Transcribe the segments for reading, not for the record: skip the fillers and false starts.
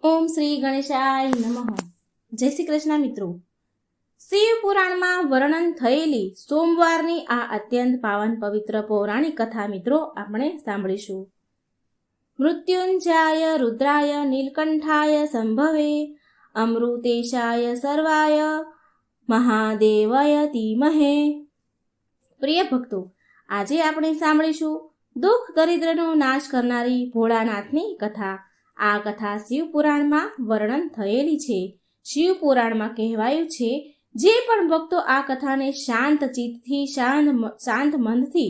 ઓમ શ્રી ગણેશાય નમઃ. જય શ્રી કૃષ્ણ મિત્રો. શિવ પુરાણમાં વર્ણન થયેલી સોમવારની આ અત્યંત પાવન પવિત્ર પૌરાણિક કથા મિત્રો આપણે સાંભળીશું. મૃત્યુંજયાય રુદ્રાય નીલકંઠાય સંભવે અમૃતેશાય સર્વાય મહાદેવાય ધીમહે. પ્રિય ભક્તો, આજે આપણે સાંભળીશું દુઃખ દરિદ્રનો નાશ કરનારી ભોળાનાથની કથા. આ કથા શિવપુરાણમાં વર્ણન થયેલી છે. શિવપુરાણમાં કહેવાયું છે, જે પણ ભક્તો આ કથાને શાંત ચિત્તથી શાંત મનથી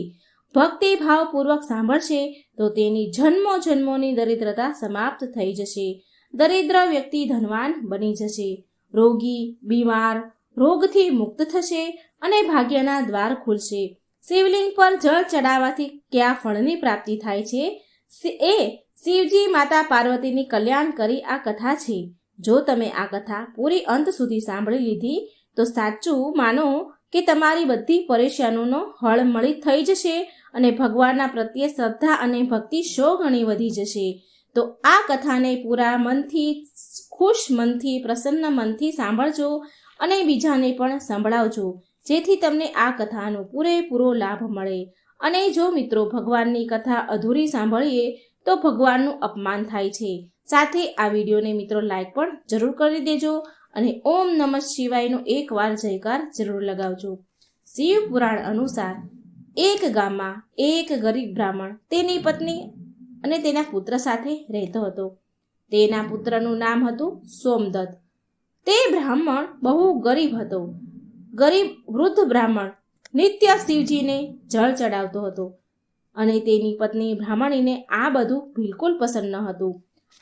ભક્તિભાવપૂર્વક સાંભળશે તો તેની જન્મો જન્મોની દરિદ્રતા સમાપ્ત થઈ જશે. દરિદ્ર વ્યક્તિ ધનવાન બની જશે. રોગી બીમાર રોગથી મુક્ત થશે અને ભાગ્યના દ્વાર ખુલશે. શિવલિંગ પર જળ ચડાવવાથી કયા ફળની પ્રાપ્તિ થાય છે એ શિવજી માતા પાર્વતીની કલ્યાણ કરી આ કથા છે. જો તમે આ કથા પૂરી અંત સુધી સાંભળી લીધી તો સાચું માનો કે તમારી બધી પરેશાનીનો હળ મળી થઈ જશે અને ભગવાનના પ્રત્યે શ્રદ્ધા અને ભક્તિ 100 ગણી વધી જશે. તો આ કથાને પૂરા મનથી, ખુશ મનથી, પ્રસન્ન મનથી સાંભળજો અને બીજાને પણ સંભળાવજો, જેથી તમને આ કથાનો પૂરેપૂરો લાભ મળે. અને જો મિત્રો ભગવાનની કથા અધૂરી સાંભળીએ તો ભગવાનનું અપમાન થાય છે. સાથે આ વિડીયોને મિત્રો લાઈક પણ જરૂર કરી દેજો અને ઓમ નમઃ શિવાયનો એકવાર જયકાર જરૂર લગાવજો. શિવ પુરાણ અનુસાર એક ગામમાં એક ગરીબ બ્રાહ્મણ તેની પત્ની અને તેના પુત્ર સાથે રહેતો હતો. તેના પુત્રનું નામ હતું સોમદત્ત. તે બ્રાહ્મણ બહુ ગરીબ હતો. ગરીબ વૃદ્ધ બ્રાહ્મણ નિત્ય શિવજીને જળ ચડાવતો હતો અને તેની પત્ની બ્રાહ્મણીને આ બધું બિલકુલ પસંદ ન હતું.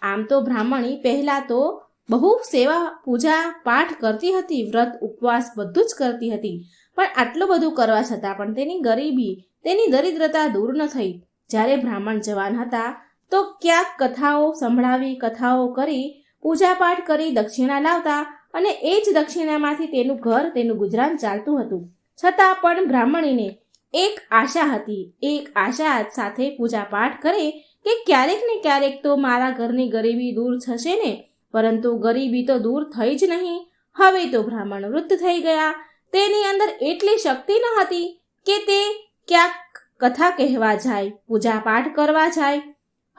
આમ તો બ્રાહ્મણી પહેલા તો બહુ સેવા પૂજા પાઠ કરતી હતી, વ્રત ઉપવાસ બધું જ કરતી હતી, પણ આટલું બધું કરવા છતાં પણ તેની ગરીબી, તેની દરિદ્રતા દૂર ન થઈ. જ્યારે બ્રાહ્મણ જવાન હતા તો ક્યાંક કથાઓ સંભળાવી, કથાઓ કરી, પૂજા પાઠ કરી દક્ષિણા લાવતા અને એ જ દક્ષિણામાંથી તેનું ઘર, તેનું ગુજરાન ચાલતું હતું. છતાં પણ બ્રાહ્મણીને એક આશા હતી. એક આશા સાથે પૂજા પાઠ કરે કે ક્યારેક ને ક્યારેક તો મારા ઘરની ગરીબી દૂર થશે ને. પરંતુ ગરીબી તો દૂર થઈ જ નહીં. હવે તો બ્રાહ્મણ વૃદ્ધ થઈ ગયા. તેની અંદર એટલી શક્તિ ન હતી કે તે ક્યાંક કથા કહેવા જાય, પૂજા પાઠ કરવા જાય.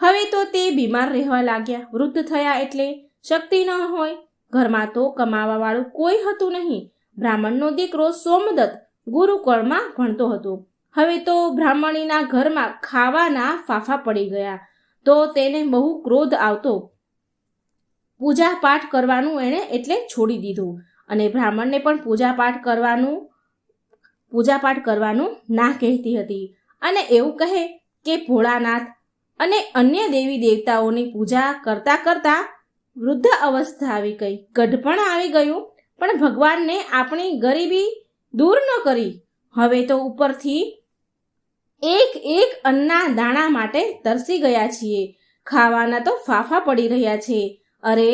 હવે તો તે બીમાર રહેવા લાગ્યા. વૃદ્ધ થયા એટલે શક્તિ ન હોય. ઘરમાં તો કમાવા વાળું કોઈ હતું નહીં. બ્રાહ્મણનો દીકરો સોમદત્ત ગુરુકુળમાં ભણતો હતો. હવે તો બ્રાહ્મણીના ઘરમાં ખાવાના ફાફા પડી ગયા તો તેને બહુ ક્રોધ આવતો. પૂજા પાઠ કરવાનું એણે એટલે છોડી દીધું અને બ્રાહ્મણને પણ પૂજા પાઠ કરવાનું ના કહેતી હતી અને એવું કહે કે ભોળાનાથ અને અન્ય દેવી દેવતાઓની પૂજા કરતા કરતા વૃદ્ધ અવસ્થા આવી ગઈ, ગઢપણ આવી ગયું, પણ ભગવાનને આપણી ગરીબી દૂર ન કરી. હવે તો ઉપરથી એક અન્નના દાણા માટે તરસી ગયા છીએ. ખાવાના તો ફાફા પડી રહ્યા છે. અરે,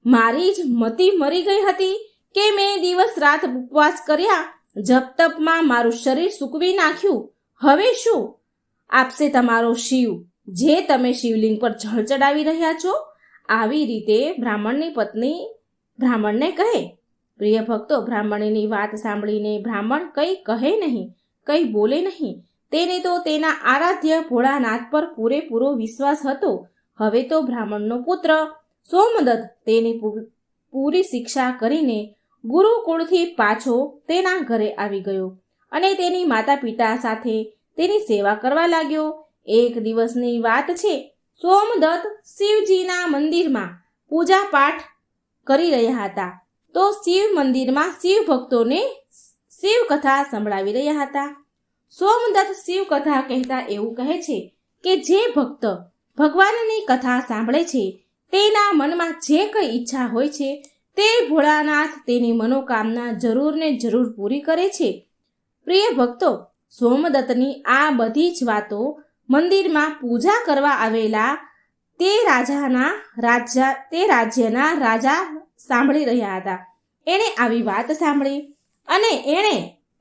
મારી જ મતિ મરી ગઈ હતી કે મેં દિવસ રાત ઉપવાસ કર્યા, જપ તપમાં મારું શરીર સૂકવી નાખ્યું. હવે શું આપશે તમારો શિવ, જે તમે શિવલિંગ પર જળ ચડાવી રહ્યા છો? આવી રીતે બ્રાહ્મણની પત્ની બ્રાહ્મણને કહે. પ્રિય ભક્તો, બ્રાહ્મણીની વાત સાંભળીને બ્રાહ્મણ કંઈ કહે નહીં, કંઈ બોલે નહીં. તેને તો તેના આરાધ્ય ભોળાનાથ પર પૂરેપૂરો વિશ્વાસ હતો. હવે તો બ્રાહ્મણનો પુત્ર સોમદત્ત તેને પૂરી શિક્ષા કરીને ગુરુકુળથી પાછો તેના ઘરે આવી ગયો અને તેની માતા પિતા સાથે તેની સેવા કરવા લાગ્યો. એક દિવસની વાત છે. સોમદત્ત શિવજીના મંદિરમાં પૂજા પાઠ કરી રહ્યા હતા તો શિવ મંદિરમાં શિવ ભક્તોને શિવ કથા સંભળાવી રહ્યા હતા. સોમદત્ત શિવ કથા કહેતા એવું કહે છે કે જે ભક્ત ભગવાનની કથા સાંભળે છે તેના મનમાં જે કંઈ ઈચ્છા હોય છે તે ભોળાનાથ તેની મનોકામના જરૂર ને જરૂર પૂરી કરે છે. પ્રિય ભક્તો, સોમદત્તની આ બધી જ વાતો મંદિરમાં પૂજા કરવા આવેલા તે રાજ્યના રાજા સાંભળી રહ્યા હતા. એણે આવી વાત સાંભળી અને એણે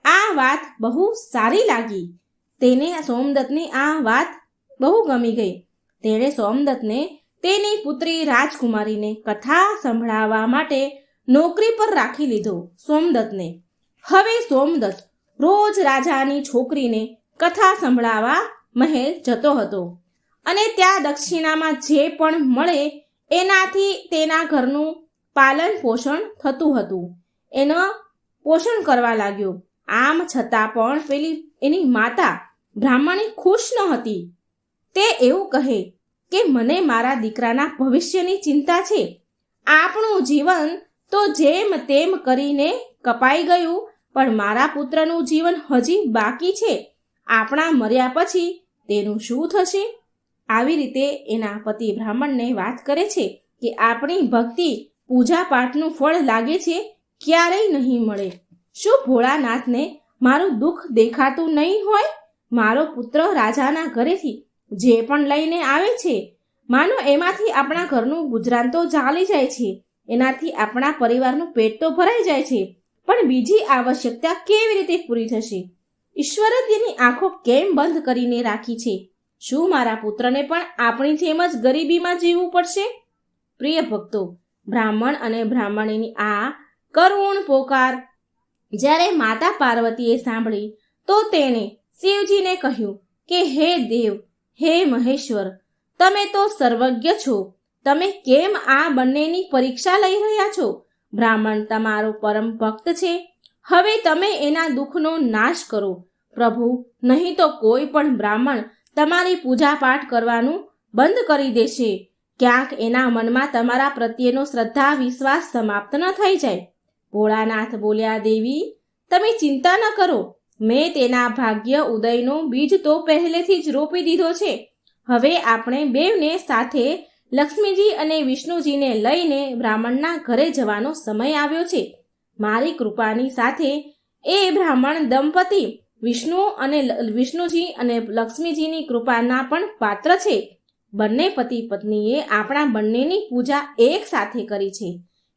આ વાત બહુ સારી લાગી. તેને સોમદત્તની આ વાત બહુ ગમી ગઈ. તેણે સોમદત્તને તેની પુત્રી રાજકુમારીને કથા સંભળાવવા માટે નોકરી પર રાખી લીધો સોમદત્તને. હવે સોમદત્ત રોજ રાજાની છોકરીને કથા સંભળાવવા મહેલ જતો હતો અને ત્યાં દક્ષિણામાં જે પણ મળે એનાથી તેના ઘરનું પાલન પોષણ થતું હતું. એનો પોષણ કરવા લાગ્યો. આમ છતાં પણ પેલી એની માતા બ્રાહ્મણી ખુશ ન હતી. તે એવું કહે કે મને મારા દીકરાના ભવિષ્યની ચિંતા છે. આપણું જીવન તો જેમ તેમ કરીને કપાઈ ગયું, પણ મારા પુત્રનું જીવન હજી બાકી છે. આપણા મર્યા પછી તેનું શું થશે? આવી રીતે એના પતિ બ્રાહ્મણને વાત કરે છે કે આપણી ભક્તિ પૂજા પાઠનું ફળ લાગે છે, ક્યારેય નહીં મળે. શું ભોળાનાથને મારું દુઃખ દેખાતું નહીં હોય? મારો પુત્ર રાજાના ઘરેથી જે પણ લઈને આવે છે, માનો એમાંથી આપણા ઘરનું ગુજરાન તો ચાલી જાય છે, એનાથી આપણા પરિવારનું પેટ તો ભરાઈ જાય છે, પણ બીજી આવશ્યકતા કેવી રીતે પૂરી થશે? ઈશ્વરે તેની આંખો કેમ બંધ કરીને રાખી છે? શું મારા પુત્રને પણ આપણી જેમ જ ગરીબીમાં જીવવું પડશે? પ્રિય ભક્તો, બ્રાહ્મણ અને બ્રાહ્મણીની આ કરુણ પોકાર જ્યારે માતા પાર્વતીએ સાંભળી તો તેણે શિવજીને કહ્યું કે હે દેવ, હે મહેશ્વર, તમે તો સર્વજ્ઞ છો. તમે કેમ આ બંનેની પરીક્ષા લઈ રહ્યા છો? બ્રાહ્મણ તમારો પરમ ભક્ત છે. હવે તમે એના દુઃખનો નાશ કરો પ્રભુ, નહીં તો કોઈ પણ બ્રાહ્મણ તમારી પૂજા પાઠ કરવાનું બંધ કરી દેશે. ક્યાંક એના મનમાં તમારા પ્રત્યેનો શ્રદ્ધા વિશ્વાસ સમાપ્ત ન થઈ જાય. ભોળાનાથ બોલ્યા, દેવી તમે ચિંતા ન કરો. મેં તેના ભાગ્ય ઉદયનો બીજ તો પહેલેથી જ રોપી દીધો છે. હવે આપણે બેવને સાથે લક્ષ્મીજી અને વિષ્ણુજીને લઈને બ્રાહ્મણના ઘરે જવાનો સમય આવ્યો છે. મારી કૃપાની સાથે એ બ્રાહ્મણ દંપતી વિષ્ણુજી અને લક્ષ્મીજીની કૃપાના પણ પાત્ર છે. બંને પતિ પત્નીએ આપણા બંનેની પૂજા એક સાથે કરી છે.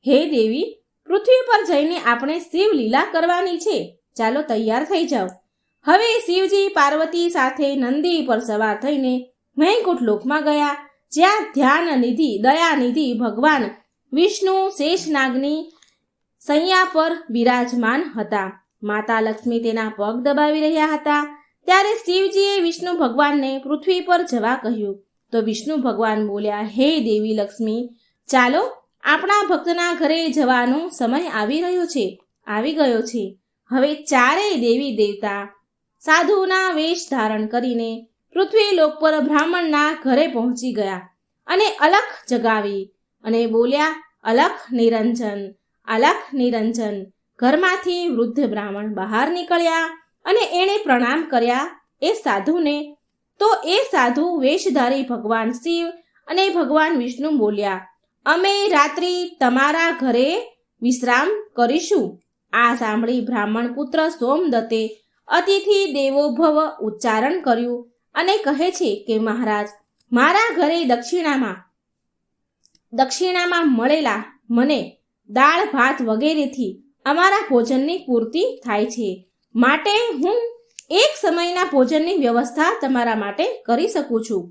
હે દેવી, પૃથ્વી પર જઈને આપણે શિવ લીલા કરવાની છે. ચાલો તૈયાર થઈ જાઓ. હવે શિવજી પાર્વતી સાથે નંદી પર સવાર થઈને વૈકુંઠ લોકમાં ગયા, જ્યાં ધ્યાનનિધિ દયાનિધિ ભગવાન વિષ્ણુ શેષનાગની સૈયા પર બિરાજમાન હતા. માતા લક્ષ્મી તેના પગ દબાવી રહ્યા હતા. ત્યારે શિવજીએ વિષ્ણુ ભગવાનને પૃથ્વી પર જવા કહ્યું તો વિષ્ણુ ભગવાન બોલ્યા, હે દેવી લક્ષ્મી, ચાલો આપણા ભક્તના ઘરે જવાનો સમય આવી ગયો છે. હવે ચારેય દેવી દેવતા સાધુના વેશ ધારણ કરીને પૃથ્વી લોક પર બ્રાહ્મણના ઘરે પહોંચી ગયા અને અલખ જગાવી અને બોલ્યા, અલખ નિરંજન, અલખ નિરંજન. ઘરમાંથી વૃદ્ધ બ્રાહ્મણ બહાર નીકળ્યા અને એણે પ્રણામ કર્યા એ સાધુને. તો એ સાધુ વેશધારી ભગવાન શિવ અને ભગવાન વિષ્ણુ બોલ્યા, અમે રાત્રિ તમારા ઘરે વિશ્રામ કરીશું. આ સાંભળી બ્રાહ્મણ પુત્ર સોમદત્તે અતિથિ દેવો ભવ ઉચ્ચારણ કર્યું અને કહે છે કે મહારાજ, મારા ઘરે દક્ષિણામાં મળેલા મને દાળ ભાત વગેરેથી અમારા ભોજનની પૂર્તિ થાય છે, માટે હું એક સમયના ભોજનની વ્યવસ્થા તમારા માટે કરી શકું છું.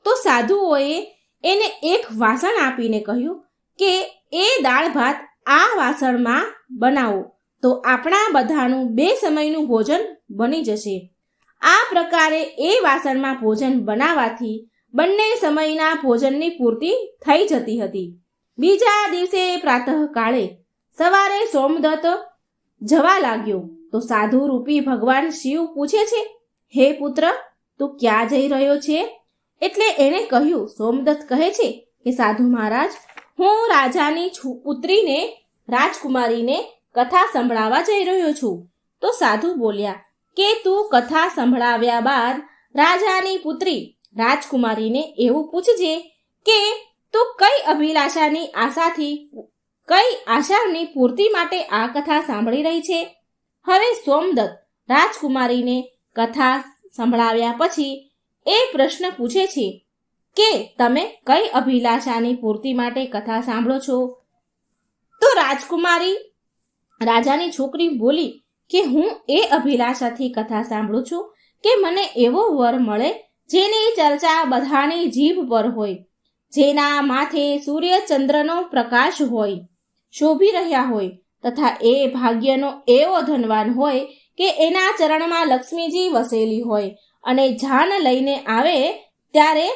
તો સાધુઓએ એને એક વાસણ આપીને કહ્યું કે એ દાળ ભાત આ વાસણમાં બનાવો તો આપણા બધાનું 2 સમયનું ભોજન બની જશે. આ પ્રકારે એ વાસણમાં ભોજન બનાવવાથી બંને સમયના ભોજનની પૂર્તિ થઈ જતી હતી. બીજા દિવસે પ્રાતઃકાળે સવારે સોમદત્ત જવા લાગ્યો તો સાધુ રૂપી ભગવાન શિવ પૂછે છે, હે પુત્ર, તું ક્યાં જઈ રહ્યો છે? એટલે એણે કહ્યું, સોમદત્ત કહે છે કે સાધુ મહારાજ, હું રાજાની પુત્રીને રાજકુમારીને કથા સંભળાવવા જઈ રહ્યો છું. તો સાધુ બોલ્યા કે તું કથા સંભળાવ્યા બાદ રાજાની પુત્રી રાજકુમારીને એવું પૂછજે કે તું કઈ આશાની પૂર્તિ માટે આ કથા સાંભળી રહી છે. હવે સોમદત્ત રાજકુમારીને કથા સંભળાવ્યા પછી એ પ્રશ્ન પૂછે છે કે તમે કઈ અભિલાષાની પૂર્તિ માટે કથા સાંભળો છો? તો રાજકુમારી રાજાની છોકરી બોલી કે હું એ અભિલાષાથી કથા સાંભળું છું કે મને એવો વર મળે જેની ચર્ચા બધાની જીભ પર હોય, જેના માથે સૂર્ય ચંદ્રનો પ્રકાશ હોય, શોભી રહ્યા હોય તથા એ ભાગ્યનો એવો ધનવાન હોય કે એના ચરણમાં લક્ષ્મીજી વસેલી હોય અને જાન લઈને આવે ત્યારે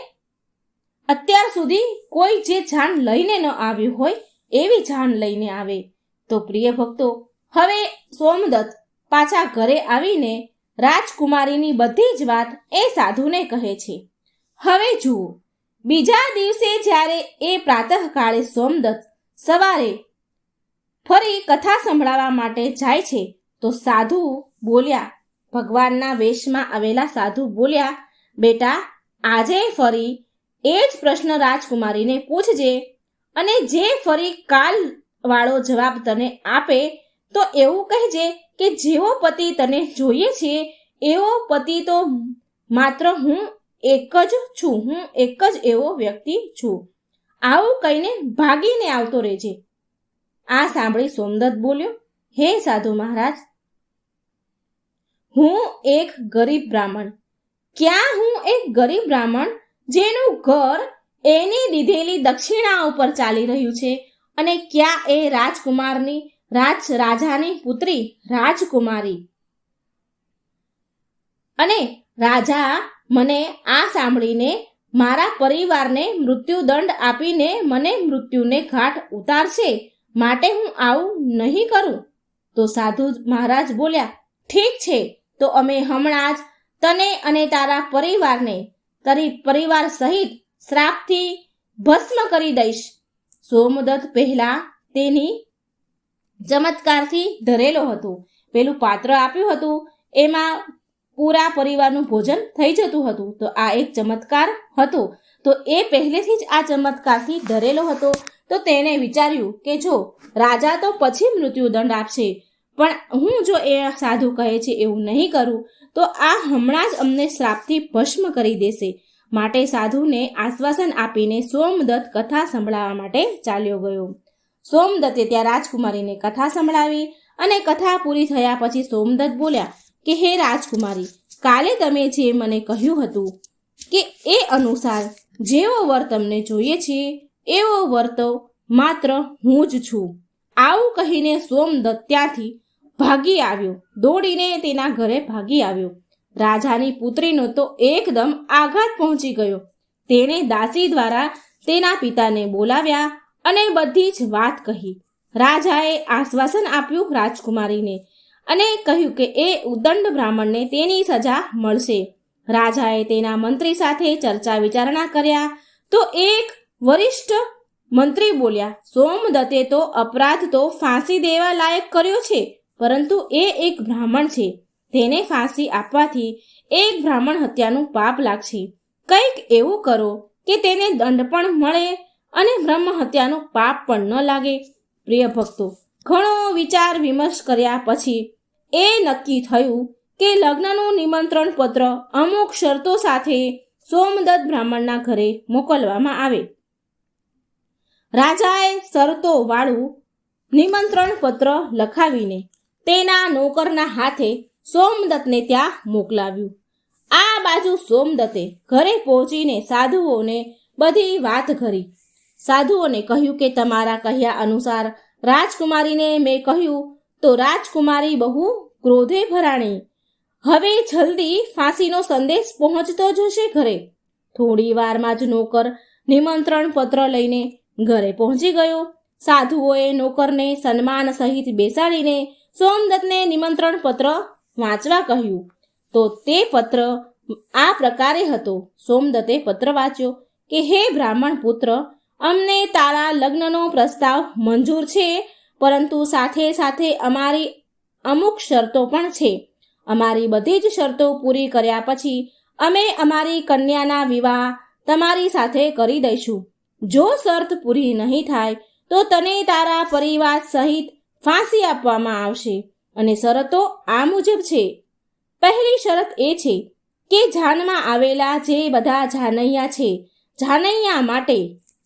અત્યાર સુધી કોઈ જે જાન લઈને ન આવ્યું હોય એવી જાન લઈને આવે. તો પ્રિય ભક્તો, હવે સોમદત્ત પાછા ઘરે આવીને રાજકુમારીની બધી જ વાત એ સાધુને કહે છે. હવે જુઓ, બીજા દિવસે જ્યારે એ પ્રાતઃકાળે સોમદત્ત સવારે ફરી કથા સંભળાવવા માટે જાય છે તો સાધુ બોલ્યા, ભગવાનના વેશમાં આવેલા સાધુ બોલ્યા, બેટા, આજે ફરી એ જ પ્રશ્ન રાજકુમારીને પૂછજે અને જે ફરી કાલ વાળો જવાબ તને આપે તો એવું કહેજે કે જેવો પતિ તને જોઈએ છે એવો પતિ તો માત્ર હું એક જ છું, હું એક જ એવો વ્યક્તિ છું. આવું કહીને ભાગીને આવતો રહેજે. આ સાંભળી સોમદત્ત બોલ્યો, હે સાધુ મહારાજ, હું એક ગરીબ બ્રાહ્મણ. ક્યાં હું એક ગરીબ બ્રાહ્મણ જેનું ઘર એની દીધેલી દક્ષિણા ઉપર ચાલી રહ્યું છે, અને ક્યાં એ રાજકુમારની રાજાની પુત્રી રાજકુમારી. અને રાજા મને આ સાંભળીને મારા પરિવારને મૃત્યુદંડ આપીને મને મૃત્યુને ઘાટ ઉતારશે, માટે હું આવું નહીં કરું. તો સાધુ મહારાજ બોલ્યા, ઠીક છે, તો અમે હમણાં જ તને અને તારા પરિવારને તારી પરિવાર સહિત શ્રાપથી ભસ્મ કરી દઈશ. સોમદત્ત પહેલા તેની ચમત્કારથી ધરેલો હતો. પેલું પાત્ર આપ્યું હતું એમાં પૂરા પરિવારનું ભોજન થઈ જતું હતું. તો આ એક ચમત્કાર હતો. તો એ પહેલેથી જ આ ચમત્કારથી ધરેલો હતો. તો તેણે વિચાર્યું કે જો રાજા તો પછી મૃત્યુદંડ આપશે, પણ હું જો એ સાધુ કહે છે એવું નહીં કરું તો આ હમણાં જ અમને શ્રાપથી ભસ્મ કરી દેશે. માટે સાધુને આશ્વાસન આપીને સોમદત્ત કથા સંભળાવવા માટે ચાલ્યો ગયો. સોમદત્તે ત્યાં રાજકુમારીને કથા સંભળાવી અને કથા પૂરી થયા પછી સોમદત્ત બોલ્યા કે હે રાજકુમારી, કાલે તમે જે મને કહ્યું હતું કે એ અનુસાર જેવો વર તમને જોઈએ છે એવો વર તો માત્ર હું જ છું. આવું કહીને સોમદત્ત ત્યાંથી ભાગી આવ્યો, દોડીને તેના ઘરે ભાગી આવ્યો. રાજાની પુત્રીનો તો એકદમ આઘાત પહોંચી ગયો. તેણે દાસી દ્વારા તેના પિતાને બોલાવ્યા અને બધી જ વાત કહી. રાજાએ આશ્વાસન આપ્યું રાજકુમારીને અને કહ્યું કે એ ઉદંડ બ્રાહ્મણને તેની સજા મળશે. રાજાએ તેના મંત્રી સાથે ચર્ચા વિચારણા કર્યા તો એક વરિષ્ઠ મંત્રી બોલ્યા, સોમદત્તે તો અપરાધ તો ફાંસી દેવા લાયક કર્યો છે, પરંતુ એ એક બ્રાહ્મણ છે, તેને ફાંસી આપવાથી એક બ્રાહ્મણ હત્યાનું પાપ લાગશે. કંઈક એવું કરો કે તેને દંડ પણ મળે અને બ્રહ્મ હત્યાનું પાપ પણ ન લાગે. પ્રિય ભક્તો, ઘણો વિચાર વિમર્શ કર્યા પછી એ નક્કી થયું કે લગ્નનું નિમંત્રણ પત્ર અમુક શરતો સાથે સોમદત્ત બ્રાહ્મણના ઘરે મોકલવામાં આવે. રાજાએ શરતો વાળું નિમંત્રણ પત્ર લખાવીને તેના નોકરના હાથે સોમદત્તને ત્યાં મોકલાવ્યું. આ બાજુ સોમદત્તે ઘરે પહોંચીને સાધુઓને બધી વાત કરી. સાધુઓને કહ્યું કે તમારા કહ્યા અનુસાર રાજકુમારીને મેં કહ્યું તો રાજકુમારી બહુ ક્રોધે ભરાણી. હવે જલ્દી ફાંસીનો સંદેશ પહોંચતો જશે ઘરે. થોડી વારમાં જ નોકર નિમંત્રણ પત્ર લઈને ઘરે પહોંચી ગયો. સાધુઓએ નોકરને સન્માન સહિત બેસાડીને સોમદત્તને નિમંત્રણ પત્ર વાંચવા કહ્યું. તો તે પત્ર આ પ્રકારે હતો. સોમદત્તે પત્ર વાંચ્યો કે હે બ્રાહ્મણ પુત્ર, અમને તારા લગ્નનો પ્રસ્તાવ મંજૂર છે, પરંતુ સાથે સાથે અમારી અમુક શરતો પણ છે. અમારી બધી જ શરતો પૂરી કર્યા પછી અમે અમારી કન્યાના વિવાહ તમારી સાથે કરી દઈશું. જો શરત પૂરી નહીં થાય તો તને તારા પરિવાર સહિત ફાંસી આપવામાં આવશે. અને શરતો આ મુજબ છે. પહેલી શરત એ છે કે જાનમાં આવેલા જે બધા જાનૈયા છે, જાનૈયા માટે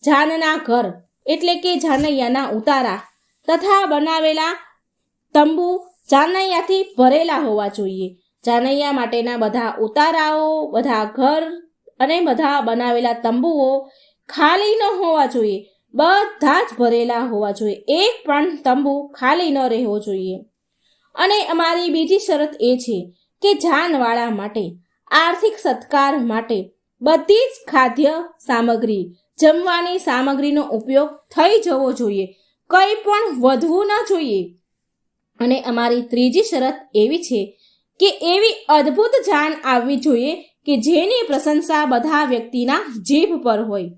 જાનના ઘર એટલે કે જાનૈયાના ઉતારા તથા બનાવેલા તંબુ જાનૈયાથી ભરેલા હોવા જોઈએ. જાનૈયા માટેના બધા ઉતારાઓ, બધા ઘર અને બધા બનાવેલા તંબુઓ ખાલી ન હોવા જોઈએ, બધા જ ભરેલા હોવા જોઈએ, એક પણ તંબુ ખાલી ન રહેવો જોઈએ. અને અમારી બીજી શરત એ છે કે જાનવાળા માટે, આર્થિક સત્કાર માટે બધી જ ખાદ્ય સામગ્રી, જમવાની સામગ્રીનો ઉપયોગ થઈ જવો જોઈએ, કંઈ પણ વધવું ન જોઈએ. અને અમારી ત્રીજી શરત એવી છે કે એવી અદ્ભુત જાન આવવી જોઈએ કે જેની પ્રશંસા બધા વ્યક્તિના જીભ પર હોય.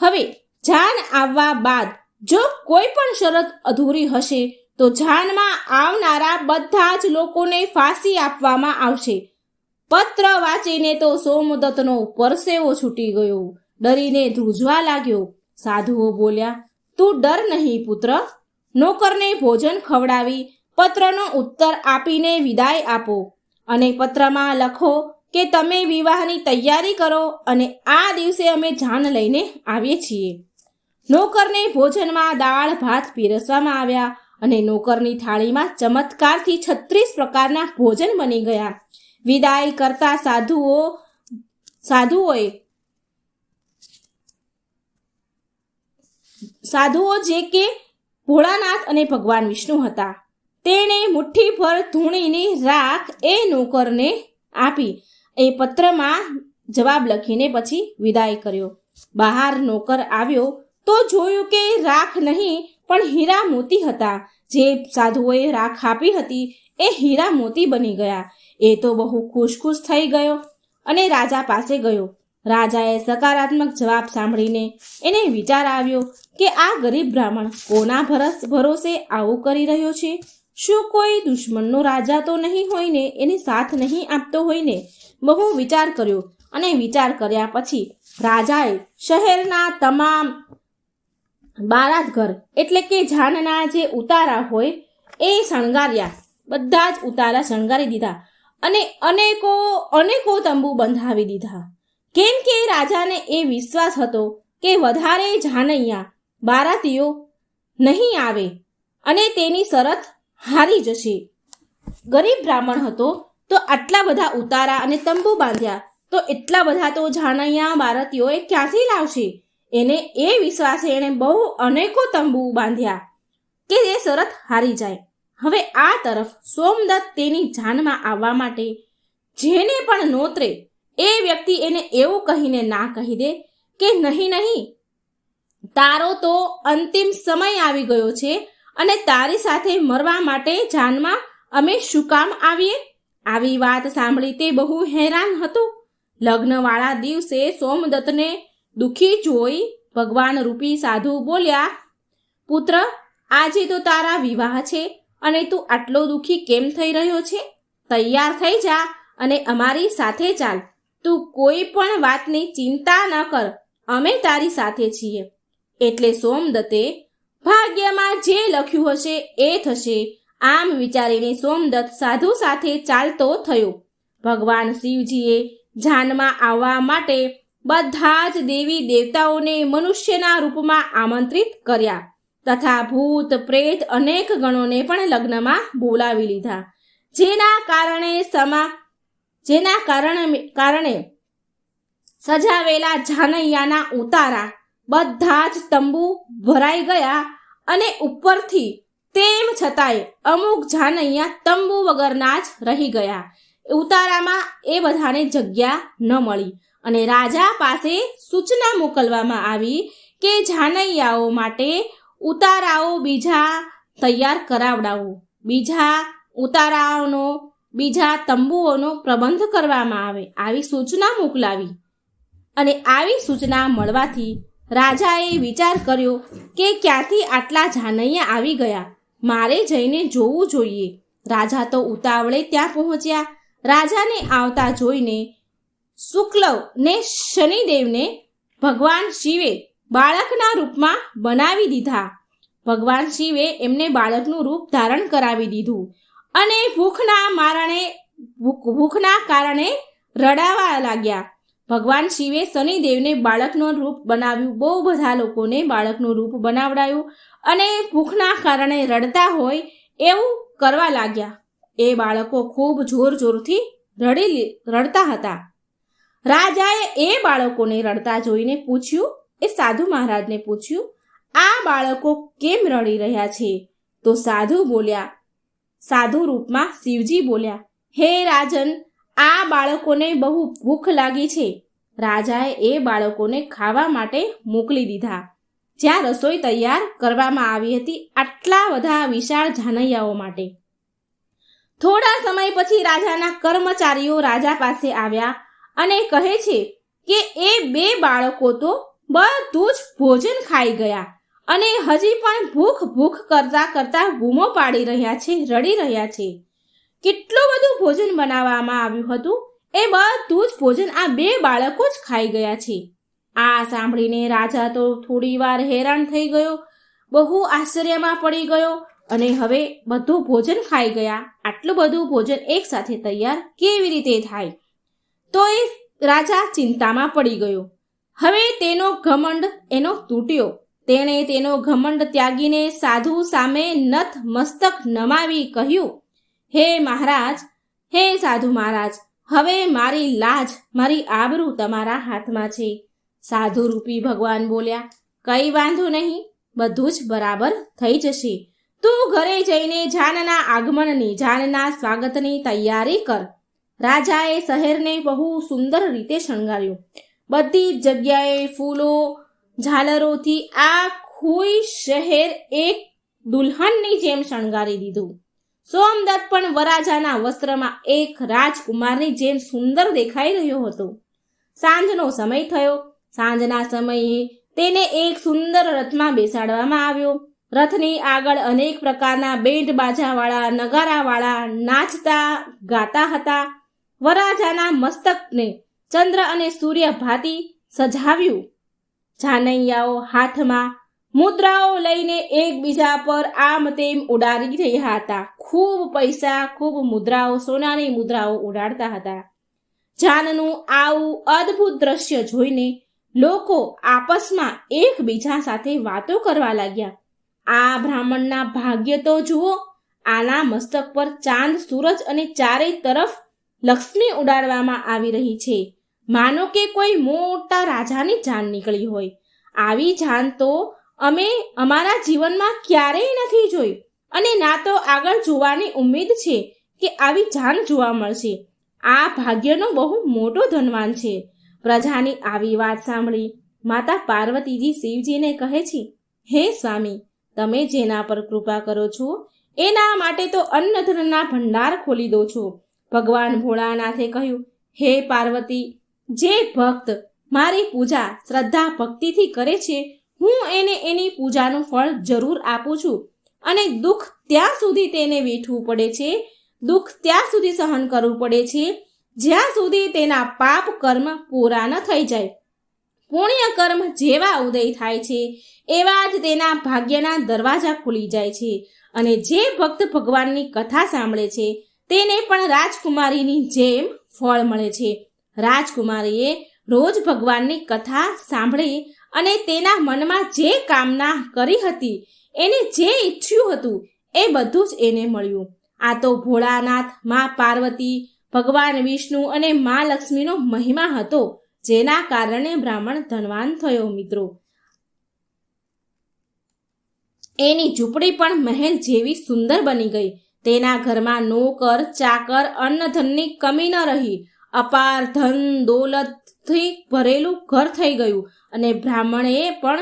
હવે જાન આવવા બાદ જો કોઈ પણ શરત અધૂરી હશે તો જાનમાં આવનારા બધા જ લોકોને ફાંસી આપવામાં આવશે. પત્ર વાંચીને તો સોમદત્તનો પરસેવો છૂટી ગયો, ડરીને ધ્રુજવા લાગ્યો. સાધુઓ બોલ્યા, તું ડર નહીં પુત્ર, નોકરને ભોજન ખવડાવી પત્રનો ઉત્તર આપીને વિદાય આપો અને પત્રમાં લખો કે તમે વિવાહની તૈયારી કરો અને આ દિવસે અમે જાન લઈને આવીએ છીએ. નોકરને ભોજનમાં દાળ ભાત પીરસવામાં આવ્યા અને નોકરની થાળીમાં ચમત્કારથી 36 પ્રકારના ભોજન બની ગયા. વિદાય કરતા સાધુઓ જે કે ભોળાનાથ અને ભગવાન વિષ્ણુ હતા, તેણે મુઠ્ઠી ભર ધૂણીની રાખ એ નોકરને આપી એ પત્રમાં જવાબ લખીને પછી વિદાય કર્યો. બહાર નોકર આવ્યો તો જોયું કે રાખ નહીં પણ હીરા મોતી હતા. જે સાધુઓએ રાખ આપી હતી એ હીરા મોતી બની ગયા. એ તો બહુ ખુશ થઈ ગયો અને રાજા પાસે ગયો. રાજાએ સકારાત્મક જવાબ સાંભળીને એને વિચાર આવ્યો કે આ ગરીબ બ્રાહ્મણ કોના ભરોસે આવું કરી રહ્યો છે? શું કોઈ દુશ્મનનો રાજા તો નહીં હોય ને, એને સાથ નહીં આપતો હોય ને? બહુ વિચાર કર્યો અને વિચાર કર્યા પછી રાજાએ શહેરના તમામ બારાત ઘર એટલે કે જાનના જે ઉતારા હોય એ શણગાર્યા. બધા જ ઉતારા શણગારી દીધા અને અનેકો તંબુ બંધાવી દીધા. કેમ કે રાજાને એ વિશ્વાસ હતો કે વધારે જાનૈયા બારાતીઓ નહીં આવે અને તેની શરત હારી જશે. ગરીબ બ્રાહ્મણ હતો તો આટલા બધા ઉતારા અને તંબુ બાંધ્યા તો એટલા બધા તો જાનૈયા બારાતીઓએ ક્યાંથી લાવશે? એને એ વિશ્વાસે એણે બહુ અનેકો તંબુ બાંધ્યા કે એ શરત હારી જાય. હવે આ તરફ સોમદત્ત તેની જાનમાં આવવા માટે જેને પણ નોતરે એ વ્યક્તિ એને એવું કહીને ના કહી દે કે નહીં, તારો તો અંતિમ સમય આવી ગયો છે અને તારી સાથે મરવા માટે જાનમાં અમે શું કામ આવીએ? આવી વાત સાંભળી તે બહુ હેરાન હતો. લગ્નવાળા દિવસે સોમદત્તને દુઃખી જોઈ ભગવાન રૂપી સાધુ બોલ્યા, પુત્ર, આજે તો તારા વિવાહ છે અને તું આટલો દુઃખી કેમ થઈ રહ્યો છે? તૈયાર થઈ જા અને અમારી સાથે ચાલ. તું કોઈ પણ વાતની ચિંતા ન કર, અમે તારી સાથે છીએ. એટલે સોમદત્તે ભાગ્યમાં જે લખ્યું હશે એ થશે આમ વિચારીને સોમદત્ત સાધુ સાથે ચાલતો થયો. ભગવાન શિવજીએ જાનમાં આવવા માટે બધા જ દેવી દેવતાઓને મનુષ્યના રૂપમાં આમંત્રિત કર્યા તથા ભૂત પ્રેત અનેક ગણોને પણ લગ્નમાં બોલાવી લીધા. જેના કારણે સજાવેલા જાનૈયાના ઉતારા બધા જ તંબુ ભરાઈ ગયા અને ઉપરથી તેમ છતાંય અમુક જાનૈયા તંબુ વગરના જ રહી ગયા. ઉતારામાં એ બધાને જગ્યા ન મળી અને રાજા પાસે સૂચના મોકલવામાં આવી કે જાનૈયાઓ માટે ઉતારાઓ બીજા તૈયાર કરાવડાવો, બીજા તંબુઓનો પ્રબંધ કરવામાં આવે, આવી સૂચના મોકલાવી. અને આવી સૂચના મળવાથી રાજાએ વિચાર કર્યો કે ક્યાંથી આટલા જાનૈયા આવી ગયા, મારે જઈને જોવું જોઈએ. રાજા તો ઉતાવળે ત્યાં પહોંચ્યા. રાજાને આવતા જોઈને શુક્લવ ને શનિદેવને ભગવાન શિવે બાળકના રૂપમાં બનાવી દીધા. ભગવાન શિવે એમને બાળકનું રૂપ ધારણ કરાવી દીધું અને ભૂખના કારણે રડાવા લાગ્યા. ભગવાન શિવે શનિદેવને બાળકનું રૂપ બનાવ્યું. બહુ બધા લોકોને બાળકનું રૂપ બનાવડાયું અને ભૂખના કારણે રડતા હોય એવું કરવા લાગ્યા. એ બાળકો ખૂબ જોરથી રડતા હતા. રાજાએ એ બાળકોને રડતા જોઈને પૂછ્યું, એ સાધુ મહારાજને પૂછ્યું, આ બાળકો કેમ રડી રહ્યા છે? તો સાધુ બોલ્યા, સાધુ રૂપમાં શિવજી બોલ્યા, હે રાજન, આ બાળકોને બહુ ભૂખ લાગી છે. રાજાએ એ બાળકોને ખાવા માટે મોકલી દીધા. જ્યાં રસોઈ તૈયાર કરવામાં આવી હતી આટલા બધા વિશાળ જાનૈયાઓ માટે. થોડા સમય પછી રાજાના કર્મચારીઓ રાજા પાસે આવ્યા અને કહે છે કે એ 2 બાળકો તો બધું જ ભોજન ખાઈ ગયા અને હજી પણ ભૂખ ભૂખ કરતા કરતા બૂમો પાડી રહ્યા છે, રડી રહ્યા છે. કેટલું બધું ભોજન બનાવવામાં આવ્યું હતું, એ બધું જ ભોજન આ 2 બાળકો જ ખાઈ ગયા છે. આ સાંભળીને રાજા તો થોડી વાર હેરાન થઈ ગયો, બહુ આશ્ચર્યમાં પડી ગયો અને હવે બધું ભોજન ખાઈ ગયા. આટલું બધું ભોજન એક સાથે તૈયાર કેવી રીતે થાય? તો એ રાજા ચિંતામાં પડી ગયો. હવે તેનો ઘમંડ એનો તૂટ્યો. તેણે તેનો ઘમંડ ત્યાગીને સાધુ સામે નત મસ્તક નમાવી કહ્યું, હે મહારાજ, હે સાધુ મહારાજ, હવે મારી લાજ, મારી આબરૂ તમારા હાથમાં છે. સાધુ રૂપી ભગવાન બોલ્યા, કઈ વાંધો નહીં, બધું જ બરાબર થઈ જશે. તું ઘરે જઈને જાનના આગમનની, જાનના સ્વાગતની તૈયારી કર. રાજાએ શહેરને બહુ સુંદર રીતે શણગાર્યું. બધી જ જગ્યાએ ફૂલો, ઝાલરોથી આખું શહેર એક દુલ્હનની જેમ શણગારી દીધું. સોમદત્ત પણ વરરાજાના વસ્ત્રમાં એક રાજકુમારની જેમ સુંદર દેખાઈ રહ્યો હતો. સાંજનો સમય થયો. સાંજના સમયે તેને એક સુંદર રથમાં બેસાડવામાં આવ્યો. રથની આગળ અનેક પ્રકારના બેન્ડ બાજાવાળા, નગારાવાળા નાચતા ગાતા હતા. વરરાજાના મસ્તકને ચંદ્ર અને સૂર્ય ભાતી સજાવ્યું. જાનૈયાઓ હાથમાં મુદ્રાઓ લઈને એકબીજા પર આમ તેમ ઉડાડી રહ્યા હતા. ખૂબ પૈસા, ખૂબ મુદ્રાઓ, સોનાની મુદ્રાઓ ઉડાડતા હતા. જાનનું આવું અદ્ભુત દ્રશ્ય જોઈને લોકો આપસમાં એકબીજા સાથે વાતો કરવા લાગ્યા. આ બ્રાહ્મણના ભાગ્ય તો જુઓ, આના મસ્તક પર ચાંદ, સૂરજ અને ચારે તરફ લક્ષ્મી ઉડાડવામાં આવી રહી છે. માનો કે કોઈ મોટા રાજાની જાન નીકળી હોય. આવી જાન તો અમે અમારા જીવનમાં ક્યારેય નથી જોઈ અને ના તો આગળ જોવાની ઉમ્મીદ છે કે આવી જાન જોવા મળશે. આ ભાગ્યનો બહુ મોટો ધનવાન છે. પ્રજાની આવી વાત સાંભળી માતા પાર્વતીજી શિવજીને કહે છે, હે સ્વામી, તમે જેના પર કૃપા કરો છો એના માટે તો અન્નધનના ભંડાર ખોલી દો છો. ભગવાન ભોળાનાથે કહ્યું, હે પાર્વતી, જે ભક્ત મારી પૂજા શ્રદ્ધા ભક્તિથી કરે છે, હું એને એની પૂજાનું ફળ જરૂર આપું છું. અને દુઃખ ત્યાં સુધી તેને વેઠવું પડે છે, દુઃખ ત્યાં સુધી સહન કરવું પડે છે જ્યાં સુધી તેના પાપ કર્મ પૂરા ન થઈ જાય. પુણ્ય કર્મ જેવા ઉદય થાય છે એવા જ તેના ભાગ્યના દરવાજા ખુલી જાય છે. અને જે ભક્ત ભગવાનની કથા સાંભળે છે તેને પણ રાજકુમારીની જેમ ફળ મળે છે. રાજકુમારીએ રોજ ભગવાનની કથા સાંભળી અને તેના મનમાં જે કામના કરી હતી, એને જે ઈચ્છ્યું હતું એ બધું જ એને મળ્યું. આ તો ભોળાનાથ, મા પાર્વતી, ભગવાન વિષ્ણુ અને મા લક્ષ્મીનો મહિમા હતો, જેના કારણે બ્રાહ્મણ ધનવાન થયો. મિત્રો, એની ઝૂંપડી પણ મહેલ જેવી સુંદર બની ગઈ. તેના ઘરમાં નોકર, ચાકર, અન્નધનની કમી ન રહી. અપાર ધન દોલતથી ભરેલું ઘર થઈ ગયું. અને બ્રાહ્મણીએ પણ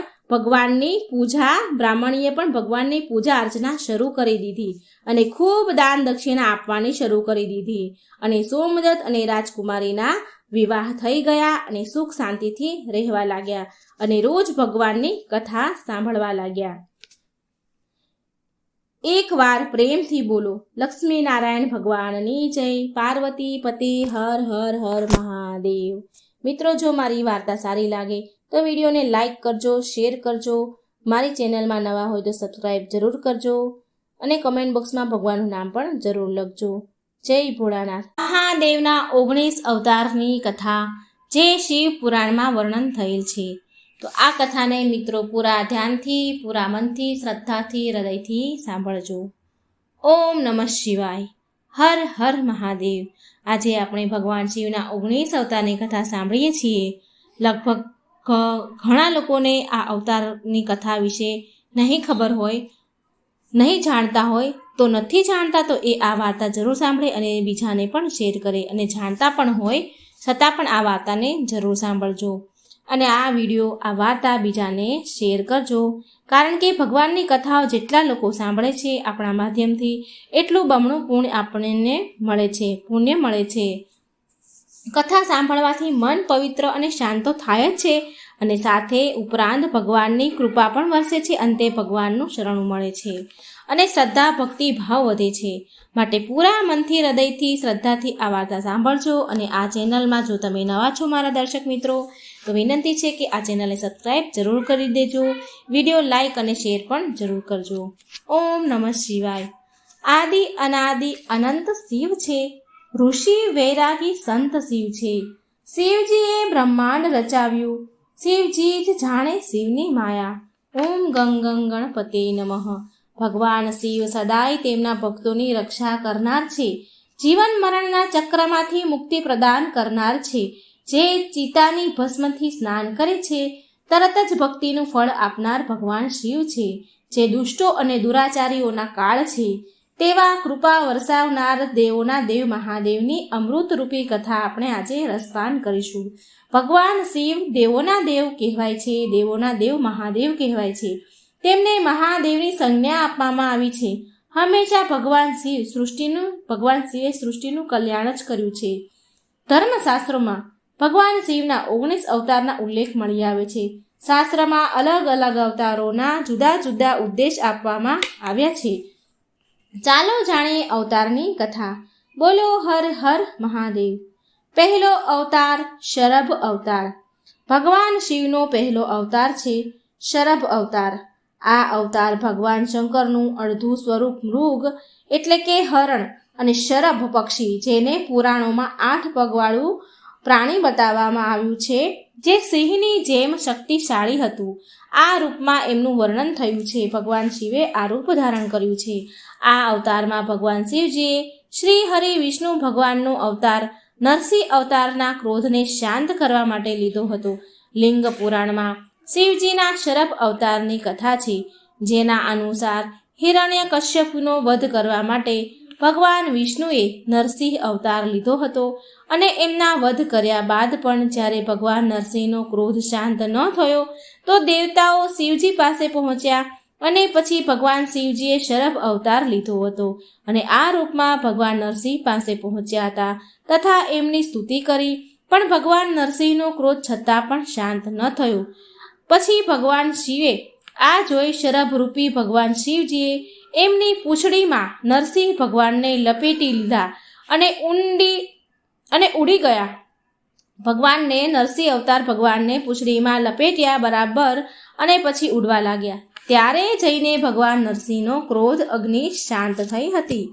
ભગવાનની પૂજા અર્ચના શરૂ કરી દીધી અને ખૂબ દાન દક્ષિણા આપવાની શરૂ કરી દીધી. અને સોમદત્ત અને રાજકુમારીના વિવાહ થઈ ગયા અને સુખ શાંતિથી રહેવા લાગ્યા અને રોજ ભગવાનની કથા સાંભળવા લાગ્યા. એકવાર પ્રેમથી બોલો, લક્ષ્મી નારાયણ ભગવાનની જય. પાર્વતી પતિ હર હર હર મહાદેવ. મિત્રો, જો મારી વાર્તા સારી લાગે તો વિડીયોને લાઈક કરજો, શેર કરજો. મારી ચેનલમાં નવા હોય તો સબસ્ક્રાઈબ જરૂર કરજો અને કમેન્ટ બોક્સમાં ભગવાનનું નામ પણ જરૂર લખજો. જય ભોળાનાથ. મહાદેવના 19 અવતારની કથા જે શિવ પુરાણમાં વર્ણન થયેલ છે. તો આ કથાને મિત્રો પૂરા ધ્યાનથી, પૂરા મનથી, શ્રદ્ધાથી, હૃદયથી સાંભળજો. ઓમ નમઃ શિવાય. હર હર મહાદેવ. આજે આપણે ભગવાન શિવના 19 અવતારની કથા સાંભળીએ છીએ. લગભગ ઘણા લોકોને આ અવતારની કથા વિશે નહીં ખબર હોય, નહીં જાણતા હોય, તો નથી જાણતા તો એ આ વાર્તા જરૂર સાંભળે અને બીજાને પણ શેર કરે, અને જાણતા પણ હોય છતાં પણ આ વાર્તાને જરૂર સાંભળજો અને આ વિડીયો, આ વાર્તા બીજાને શેર કરજો. કારણ કે ભગવાનની કથાઓ જેટલા લોકો સાંભળે છે આપણા માધ્યમથી, એટલું બમણું પુણ્ય મળે છે. કથા સાંભળવાથી મન પવિત્ર અને શાંત તો થાય જ છે, અને સાથે ઉપરાંત ભગવાનની કૃપા પણ વરસે છે, અંતે ભગવાનનું શરણું મળે છે અને શ્રદ્ધા ભક્તિ ભાવ વધે છે. માટે પૂરા મનથી, હૃદયથી, શ્રદ્ધાથી આ વાર્તા સાંભળજો. અને આ ચેનલમાં જો તમે નવા છો મારા દર્શક મિત્રો, તો વિનંતી છે કે આ ચેનલને સબસ્ક્રાઈબ જરૂર કરી દેજો, વિડીયો લાઈક અને શેર પણ જરૂર કરજો. ઓમ નમઃ શિવાય. આદિ અનાદિ અનંત શિવ છે, ઋષિ વૈરાગી સંત શિવ છે. શિવજીએ બ્રહ્માંડ રચાવ્યું, શિવજી જ જાણે શિવની માયા. ઓમ ગંગ ગણપતે નમઃ. ભગવાન શિવ સદાય તેમના ભક્તોની રક્ષા કરનાર છે, જીવન મરણના ચક્રમાંથી મુક્તિ પ્રદાન કરનાર છે. જે ચિતાની ભસ્મથી સ્નાન કરે છે, તરત જ ભક્તિનું ફળ આપનાર ભગવાન શિવ છે. જે દુષ્ટો અને દુરાચારીઓના કાળ છે, તેવા કૃપા વરસાવનાર દેવોના દેવ મહાદેવની અમૃતરૂપી કથા આપણે આજે રસપાન કરીશું. ભગવાન શિવ દેવોના દેવ કહેવાય છે, દેવોના દેવ મહાદેવ કહેવાય છે. તેમને મહાદેવની સંજ્ઞા આપવામાં આવી છે. હંમેશા ભગવાન શિવે સૃષ્ટિનું કલ્યાણ જ કર્યું છે. ધર્મશાસ્ત્રોમાં ભગવાન શિવના 19 અવતારના ઉલ્લેખ મળી આવે છે. શાસ્ત્રમાં અલગ અલગ અવતારોના જુદા જુદા ઉદ્દેશ આપવામાં આવ્યા છે. ચાલો જાણીએ અવતારની કથા. બોલો હર હર મહાદેવ. પહેલો અવતાર શરભ અવતાર. ભગવાન શિવનો પહેલો અવતાર છે શરભ અવતાર. આ અવતાર ભગવાન શંકરનું અડધું સ્વરૂપ મૃગ એટલે કે હરણ અને શરભ પક્ષી, જેને પુરાણોમાં 8 પગવાળું પ્રાણી બતાવવામાં આવ્યું છે, જે સિંહની જેમ શક્તિશાળી હતું. આ રૂપમાં એમનું વર્ણન થયું છે. ભગવાન શિવે આ રૂપ ધારણ કર્યું છે. આ અવતારમાં ભગવાન શિવજીએ શ્રી હરિ વિષ્ણુ ભગવાનનો અવતાર નરસિંહ અવતારના ક્રોધને શાંત કરવા માટે લીધો હતો. લિંગ પુરાણમાં શિવજીના શરભ અવતારની કથા છે, જેના અનુસાર હિરણ્યકશ્યપનો વધ કરવા માટે ભગવાન વિષ્ણુએ નરસિંહ અવતાર લીધો હતો. અને એમના વધ કર્યા બાદ પણ જ્યારે ભગવાન નરસિંહનો ક્રોધ શાંત ન થયો, તો દેવતાઓ શિવજી પાસે પહોંચ્યા અને પછી ભગવાન શિવજીએ શરભ અવતાર લીધો હતો અને આ રૂપમાં ભગવાન નરસિંહ પાસે પહોંચ્યા હતા તથા એમની સ્તુતિ કરી. પણ ભગવાન નરસિંહનો ક્રોધ છતાં પણ શાંત ન થયો. પછી ભગવાન શિવે આ જોઈ શરભરૂપી ભગવાન શિવજીએ એમની પૂંછડીમાં નરસિંહ ભગવાનને લપેટી લીધા અને ઉડી ગયા. ભગવાનને નરસિંહ અવતાર ભગવાનને પૂંછડીમાં લપેટ્યા બરાબર અને પછી ઉડવા લાગ્યા. ત્યારે જઈને ભગવાન નરસિંહનો ક્રોધ અગ્નિ શાંત થઈ હતી.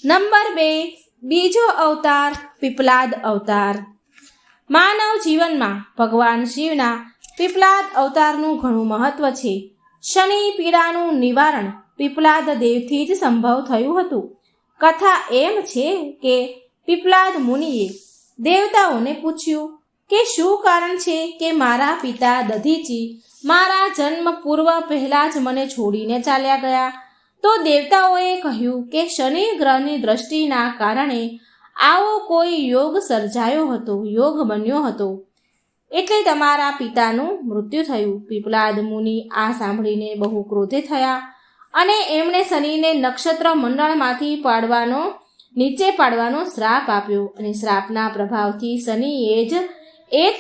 નંબર 2, બીજો અવતાર પીપલાદ અવતાર. માનવ જીવનમાં ભગવાન શિવના પીપલાદ અવતારનું ઘણું મહત્વ છે. શનિ પીડાનું નિવારણ પીપલાદ દેવથી જ સંભવ થયું હતું. કથા એમ છે કે પીપલાદ મુનિએ દેવતાઓને પૂછ્યું કે શું કારણ છે કે મારા પિતા દધીચી મારા જન્મ પૂર્વ પહેલાં જ મને છોડીને ચાલ્યા ગયા. તો દેવતાઓએ કહ્યું કે શનિ ગ્રહની દ્રષ્ટિના કારણે આવો કોઈ યોગ સર્જાયો હતો, યોગ બન્યો હતો, એટલે તમારા પિતાનું મૃત્યુ થયું. પીપલાદ મુનિ આ સાંભળીને બહુ ક્રોધે થયા અને એમણે શનિને નક્ષત્ર મંડળમાંથી નીચે પાડવાનો શ્રાપ આપ્યો અને શ્રાપના પ્રભાવથી શનિ એ જ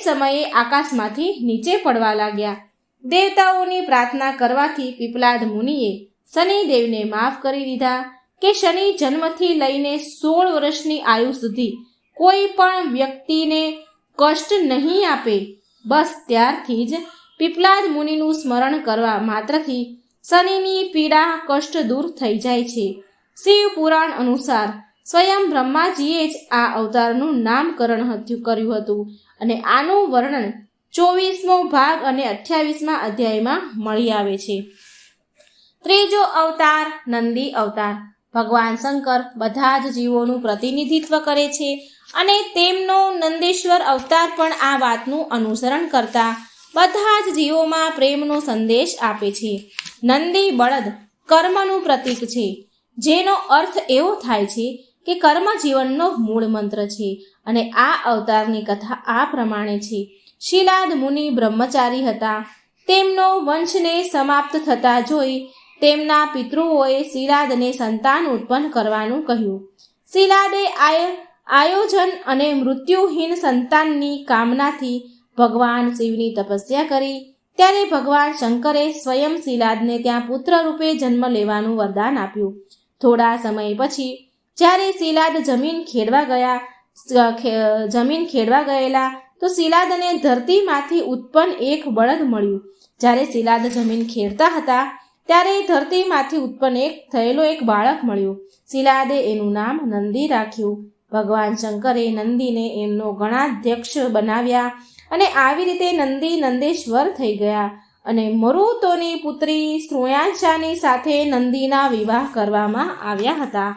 સમયે આકાશમાંથી નીચે પડવા લાગ્યા. દેવતાઓની પ્રાર્થના કરવાથી પીપલાદ મુનિએ શનિદેવને માફ કરી દીધા કે શનિ જન્મથી લઈને 16 વર્ષની આયુ સુધી કોઈ પણ વ્યક્તિને કષ્ટ નહીં આપે. બસ ત્યારથી જ પીપલાદ મુનિનું સ્મરણ કરવા માત્રથી શનિની પીડા કષ્ટ દૂર થઈ જાય છે. શિવ પુરાણ અનુસાર સ્વયં બ્રહ્માજીએ જ આ અવતારનું નામકરણ કર્યું હતું અને આનું વર્ણન 24મો ભાગ અને 28મા અધ્યાયમાં મળી આવે છે. ત્રીજો અવતાર નંદી અવતાર. ભગવાન શંકર બધા જ જીવોનું પ્રતિનિધિત્વ કરે છે અને તેમનો નંદીશ્વર અવતાર પણ આ વાતનું અનુસરણ કરતા બધા જ જીવોમાં પ્રેમનો સંદેશ આપે છે. નંદી બળદ કર્મનું પ્રતીક છે, જેનો અર્થ એવો થાય છે કે કર્મ જીવનનો મૂળ મંત્ર છે. અને આ અવતારની કથા આ પ્રમાણે છે. શિલાદ મુનિ બ્રહ્મચારી હતા. તેમનો વંશને સમાપ્ત થતા જોઈ તેમના પિતૃઓએ શિલાદને સંતાન ઉત્પન્ન કરવાનું કહ્યું. શિલાદે આયોજન અને મૃત્યુહીન સંતાનની કામનાથી ભગવાન શિવની તપસ્યા કરી. ત્યારે ભગવાન શંકરે સ્વયં શિલાદને ત્યાં પુત્ર રૂપે જન્મ લેવાનું વરદાન આપ્યું. થોડા સમય પછી જ્યારે શિલાદ જમીન ખેડવા ગયેલા તો શિલાદને ધરતીમાંથી ઉત્પન્ન એક બળદ મળ્યું. જ્યારે શિલાદ જમીન ખેડતા હતા ત્યારે ધરતીમાંથી ઉત્પન્ન થયેલો એક બાળક મળ્યો. શિલાદે એનું નામ નંદી રાખ્યું. ભગવાન શંકરે નંદીને એમનો ગણાધ્યક્ષ બનાવ્યા અને આવી રીતે નંદી નંદેશ્વર થઈ ગયા. અને મરુતોની પુત્રી શ્રુયાંશાની સાથે નંદીના વિવાહ કરવામાં આવ્યા હતા.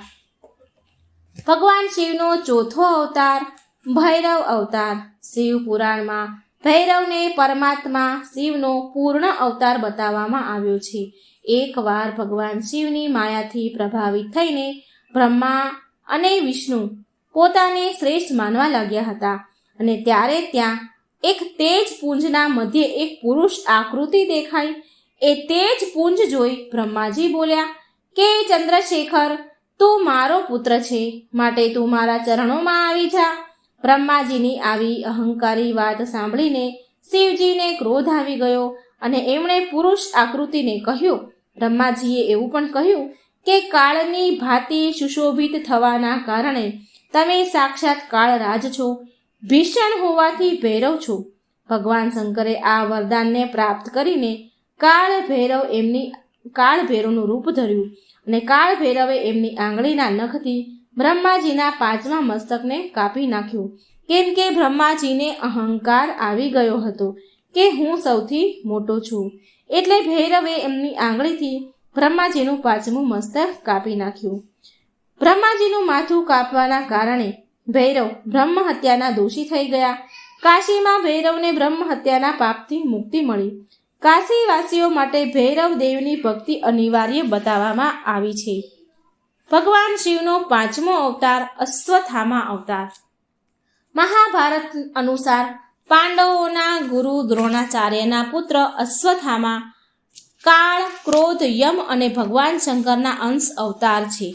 ભગવાન શિવનો ચોથો અવતાર ભૈરવ અવતાર. શિવ પુરાણમાં ભૈરવને પરમાત્મા શિવનો પૂર્ણ અવતાર બતાવવામાં આવ્યો છે. એકવાર ભગવાન શિવની માયાથી પ્રભાવિત થઈને બ્રહ્મા અને વિષ્ણુ પોતાને શ્રેષ્ઠ માનવા લાગ્યા હતા. અને ત્યારે ત્યાં એક તેજ પુંજના મધ્યે એક પુરુષ આકૃતિ દેખાઈ. એ તેજ પુંજ જોઈ બ્રહ્માજી બોલ્યા કે ચંદ્રશેખર, તું મારો પુત્ર છે, માટે તું મારા ચરણોમાં આવી જા. બ્રહ્માજીની આવી અહંકારી વાત સાંભળીને શિવજીને ક્રોધ આવી ગયો અને એમણે પુરુષ આકૃતિને કહ્યું. બ્રહ્માજીએ એવું પણ કહ્યું કે કાળની ભાતિ સુશોભિત થવાના કારણે તમે સાક્ષાત કાળરાજ છો, ભીષણ હોવાથી ભૈરવ છો. ભગવાન શંકરે આ વરદાનને પ્રાપ્ત કરીને કાળ ભૈરવનું રૂપ ધર્યું અને કાળ ભૈરવે એમની આંગળીના નખથી બ્રહ્માજીના 5મા મસ્તકને કાપી નાખ્યું. કેમ કે બ્રહ્માજીને અહંકાર આવી ગયો હતો કે હું સૌથી મોટો છું. એટલે ભૈરવે એમની આંગળીથી બ્રહ્માજીનું 5મું મસ્તક કાપી નાખ્યું. બ્રહ્માજીનું માથું કાપવાના કારણે ભૈરવ બ્રહ્મ હત્યાના દોષી થઈ ગયા. કાશીમાં ભૈરવને બ્રહ્મ હત્યાના પાપથી મુક્તિ મળી. કાશીવાસીઓ માટે ભૈરવ દેવની ભક્તિ અનિવાર્ય બતાવવામાં આવી છે. ભગવાન શિવનો 5મો અવતાર અશ્વત્થામા અવતાર. મહાભારત અનુસાર પાંડવોના ગુરુ દ્રોણાચાર્યના પુત્ર અશ્વત્થામા કાળ, ક્રોધ, યમ અને ભગવાન શંકરના અંશ અવતાર છે.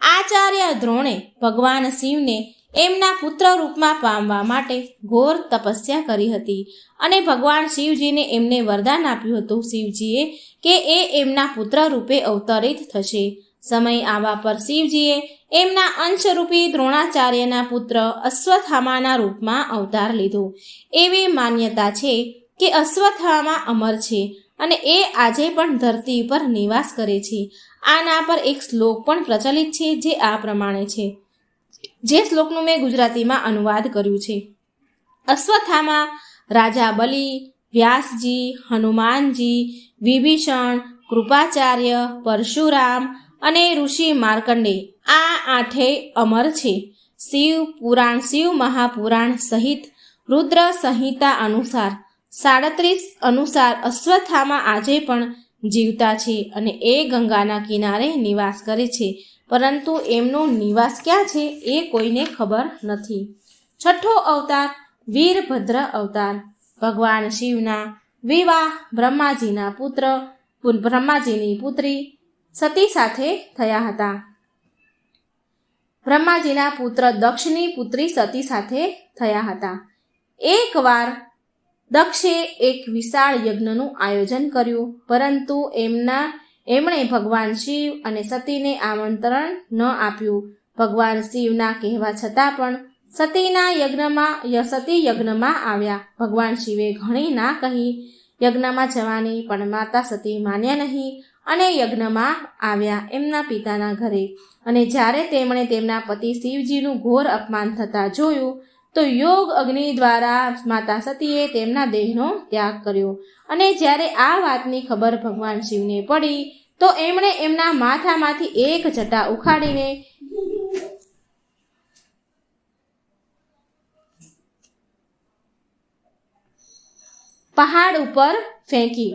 આચાર્ય દ્રોણે ભગવાન શિવને એમના પુત્ર રૂપમાં પામવા માટે ઘોર તપસ્યા કરી હતી અને ભગવાન શિવજીને એમને વરદાન આપ્યું હતું શિવજીએ કે એ એમના પુત્ર રૂપે અવતરિત થશે. સમય આવવા પર શિવજીએ એમના અંશરૂપી દ્રોણાચાર્યના પુત્ર અશ્વત્થામાના રૂપમાં અવતાર લીધો. એવી માન્યતા છે કે અશ્વત્થામા અમર છે અને એ આજે પણ ધરતી પર નિવાસ કરે છે. આના પર એક શ્લોક પણ પ્રચલિત છે જે આ પ્રમાણે છે, જે શ્લોકનું મેં ગુજરાતીમાં અનુવાદ કર્યું છે. અશ્વત્થામા રાજા બલિ, વ્યાસજી, હનુમાનજી, વિભીષણ, કૃપાચાર્ય, પરશુરામ અને ઋષિ માર્કંડે આ 8 અમર છે. શિવ પુરાણ, શિવ મહાપુરાણ સહિત રુદ્ર સંહિતા અનુસાર 37 અનુસાર અશ્વત્થામા આજે પણ જીવતા છે અને એ ગંગાના કિનારે નિવાસ કરે છે, પરંતુ એમનો નિવાસ ક્યાં છે એ કોઈને ખબર નથી. 6થો અવતાર વીરભદ્ર અવતાર. ભગવાન શિવના વિવાહ બ્રહ્માજીની પુત્રી સતી સાથે થયા હતા. બ્રહ્માજીના પુત્ર દક્ષની પુત્રી સતી સાથે થયા હતા. એકવાર દક્ષે એક વિશાળ યજ્ઞનું આયોજન કર્યું, પરંતુ એમણે ભગવાન શિવ અને સતીને આમંત્રણ ન આપ્યું. ભગવાન શિવના કહેવા છતાં પણ સતી યજ્ઞમાં આવ્યા. ભગવાન શિવે ઘણી ના કહી યજ્ઞમાં જવાની, પણ માતા સતી માન્યા નહીં અને યજ્ઞમાં આવ્યા એમના પિતાના ઘરે. અને જ્યારે તેમણે તેમના પતિ શિવજીનું ઘોર અપમાન થતાં જોયું તો યોગ અગ્નિ દ્વારા માતા સતીએ તેમના દેહનો ત્યાગ કર્યો. અને જ્યારે આ વાતની ખબર ભગવાન શિવને પડી તો એમણે એમના માથામાંથી એક જટા ઉખાડીને પહાડ ઉપર ફેંકી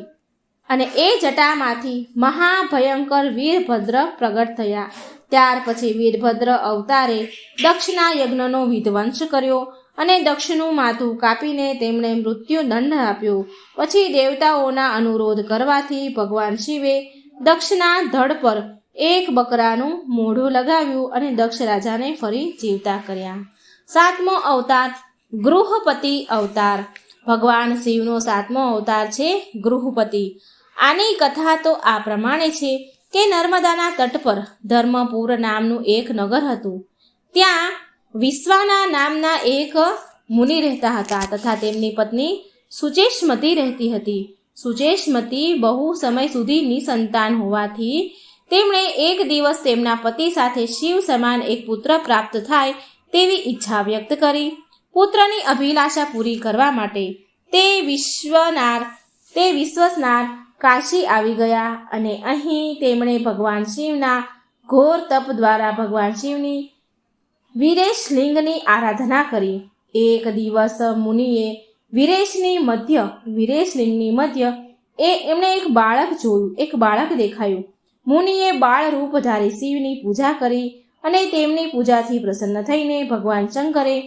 અને એ જટામાંથી મહાભયંકર વીરભદ્ર પ્રગટ થયા. ત્યાર પછી વીરભદ્ર અવતારે દક્ષના યજ્ઞનો વિધ્વંસ કર્યો અને દક્ષનું માથું કાપીને તેમણે મૃત્યુદંડ આપ્યો. પછી દેવતાઓના અનુરોધ કરવાથી ભગવાન શિવે દક્ષના ધડ પર એક બકરાનું મોઢું લગાવ્યું અને દક્ષ રાજાને ફરી જીવતા કર્યા. 7મો અવતાર ગૃહપતિ અવતાર. ભગવાન શિવનો 7મો અવતાર છે ગૃહપતિ. આની કથા તો આ પ્રમાણે છે કે નર્મદાના તટ પર ધર્મપુર નામનું એક નગર હતું. ત્યાં વિશ્વાના નામના એક મુનિ રહેતા હતા તથા તેમની પત્ની સુચેષ્મતી રહેતી હતી. સુચેષ્મતી બહુ સમય સુધી નિસંતાન હોવાથી તેમણે એક દિવસ તેમના પતિ સાથે શિવ સમાન એક પુત્ર પ્રાપ્ત થાય તેવી ઈચ્છા વ્યક્ત કરી. પુત્રની અભિલાષા પૂરી કરવા માટે તે વિશ્વસનાર કાશી આવી ગયા અને અહીં તેમણે ભગવાન શિવના ઘોર તપ દ્વારા ભગવાન શિવની વીરેશલિંગની આરાધના કરી. એક દિવસ મુનિએ વીરેશલિંગની મધ્ય એમણે એક બાળક દેખાયું. મુનિએ બાળ રૂપધારી શિવની પૂજા કરી અને તેમની પૂજાથી પ્રસન્ન થઈને ભગવાન શંકરે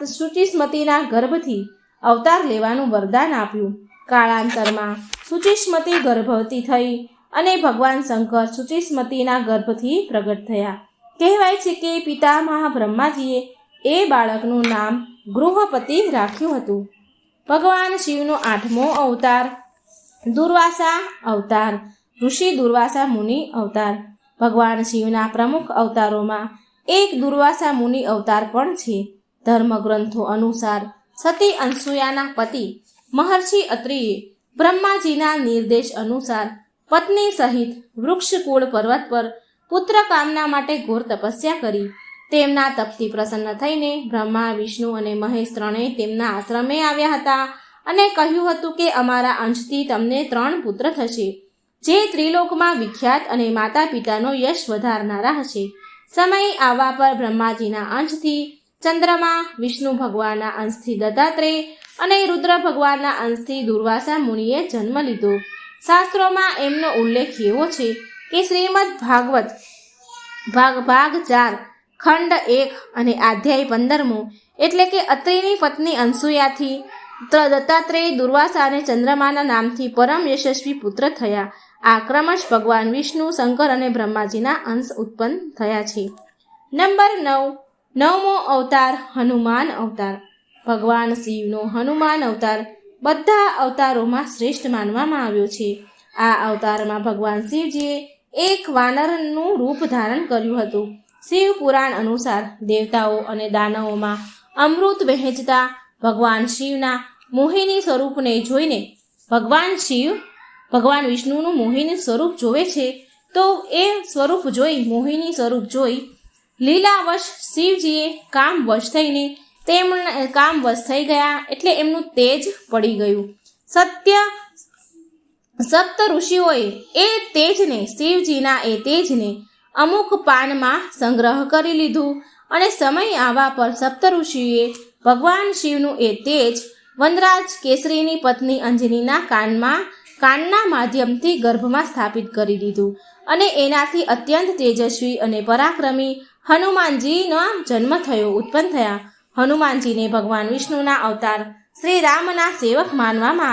સુચિષ્મતીના ગર્ભથી અવતાર લેવાનું વરદાન આપ્યું. કાળાંતરમાં સુચિષ્મતી ગર્ભવતી થઈ અને ભગવાન શંકર સુચિષ્મતીના ગર્ભથી પ્રગટ થયા. કહેવાય છે કે પિતામહ બ્રહ્માજીએ એ બાળકનું નામ ગૃહપતિ રાખ્યું હતું. ભગવાન શિવનો 8મો અવતાર દુર્વાસા અવતાર. ઋષિ દુર્વાસા મુનિ અવતાર. ભગવાન શિવના પ્રમુખ અવતારોમાં એક દુર્વાસા મુનિ અવતાર પણ છે. ધર્મગ્રંથો અનુસાર સતી અનસૂયાના પતિ મહર્ષિ અત્રિએ બ્રહ્માજીના નિર્દેશ અનુસાર પત્ની સહિત વૃક્ષકુળ પર્વત પર પુત્ર કામના માટે ઘોર તપસ્યા કરી. તેમના તપથી પ્રસન્ન થઈને બ્રહ્મા, વિષ્ણુ અને મહેશ ત્રણેય તેમના આશ્રમે આવ્યા હતા અને કહ્યું હતું કે અમારા અંશથી તમને 3 પુત્ર થશે, જે ત્રિલોકમાં વિખ્યાત અને માતા પિતાનો યશ વધારનારા હશે. સમય આવવા પર બ્રહ્માજીના અંશથી ચંદ્રમા, વિષ્ણુ ભગવાનના અંશથી દત્તાત્રેય અને રુદ્ર ભગવાનના અંશથી દુર્વાસા મુનિએ જન્મ લીધો. શાસ્ત્રોમાં એમનો ઉલ્લેખ એવો છે કે શ્રીમદ ભાગવત ભાગ 4 ખંડ 1 અને અધ્યાય 15મો એટલે કે અત્રિની પત્ની અનસૂયાથી દત્તાત્રેય, દુર્વાસા અને ચંદ્રમાના નામથી પરમ યશસ્વી પુત્ર થયા. આ ક્રમશ ભગવાન વિષ્ણુ, શંકર અને બ્રહ્માજીના અંશ ઉત્પન્ન થયા છે. નંબર 9મો અવતાર હનુમાન અવતાર. ભગવાન શિવનો હનુમાન અવતાર બધા અવતારોમાં શ્રેષ્ઠ માનવામાં આવ્યો છે. આ અવતારમાં ભગવાન શિવજીએ એક વાનરનું રૂપ ધારણ કર્યું હતું. શિવ પુરાણ અનુસાર દેવતાઓ અને દાનવોમાં અમૃત વહેંચતા ભગવાન શિવના મોહિની સ્વરૂપને જોઈને ભગવાન વિષ્ણુનું મોહિની સ્વરૂપ જોવે છે. તો એ મોહિની સ્વરૂપ જોઈ લીલાવશ શિવજીએ કામવશ થઈ ગયા એટલે એમનું તેજ પડી ગયું. સપ્ત ઋષિઓએ શિવજીના એ તેજને અમુક પાનમાં સંગ્રહ કરી લીધું અને સમય આવવા પર સપ્ત ઋષિએ ભગવાન શિવનું એ તેજ વનરાજ કેસરીની પત્ની અંજનીના કાનના માધ્યમથી ગર્ભમાં સ્થાપિત કરી દીધું અને એનાથી અત્યંત તેજસ્વી અને પરાક્રમી હનુમાનજીનો જન્મ ઉત્પન્ન થયા. હનુમાનજીને ભગવાન વિષ્ણુના અવતાર શ્રી રામના સેવક માનવામાં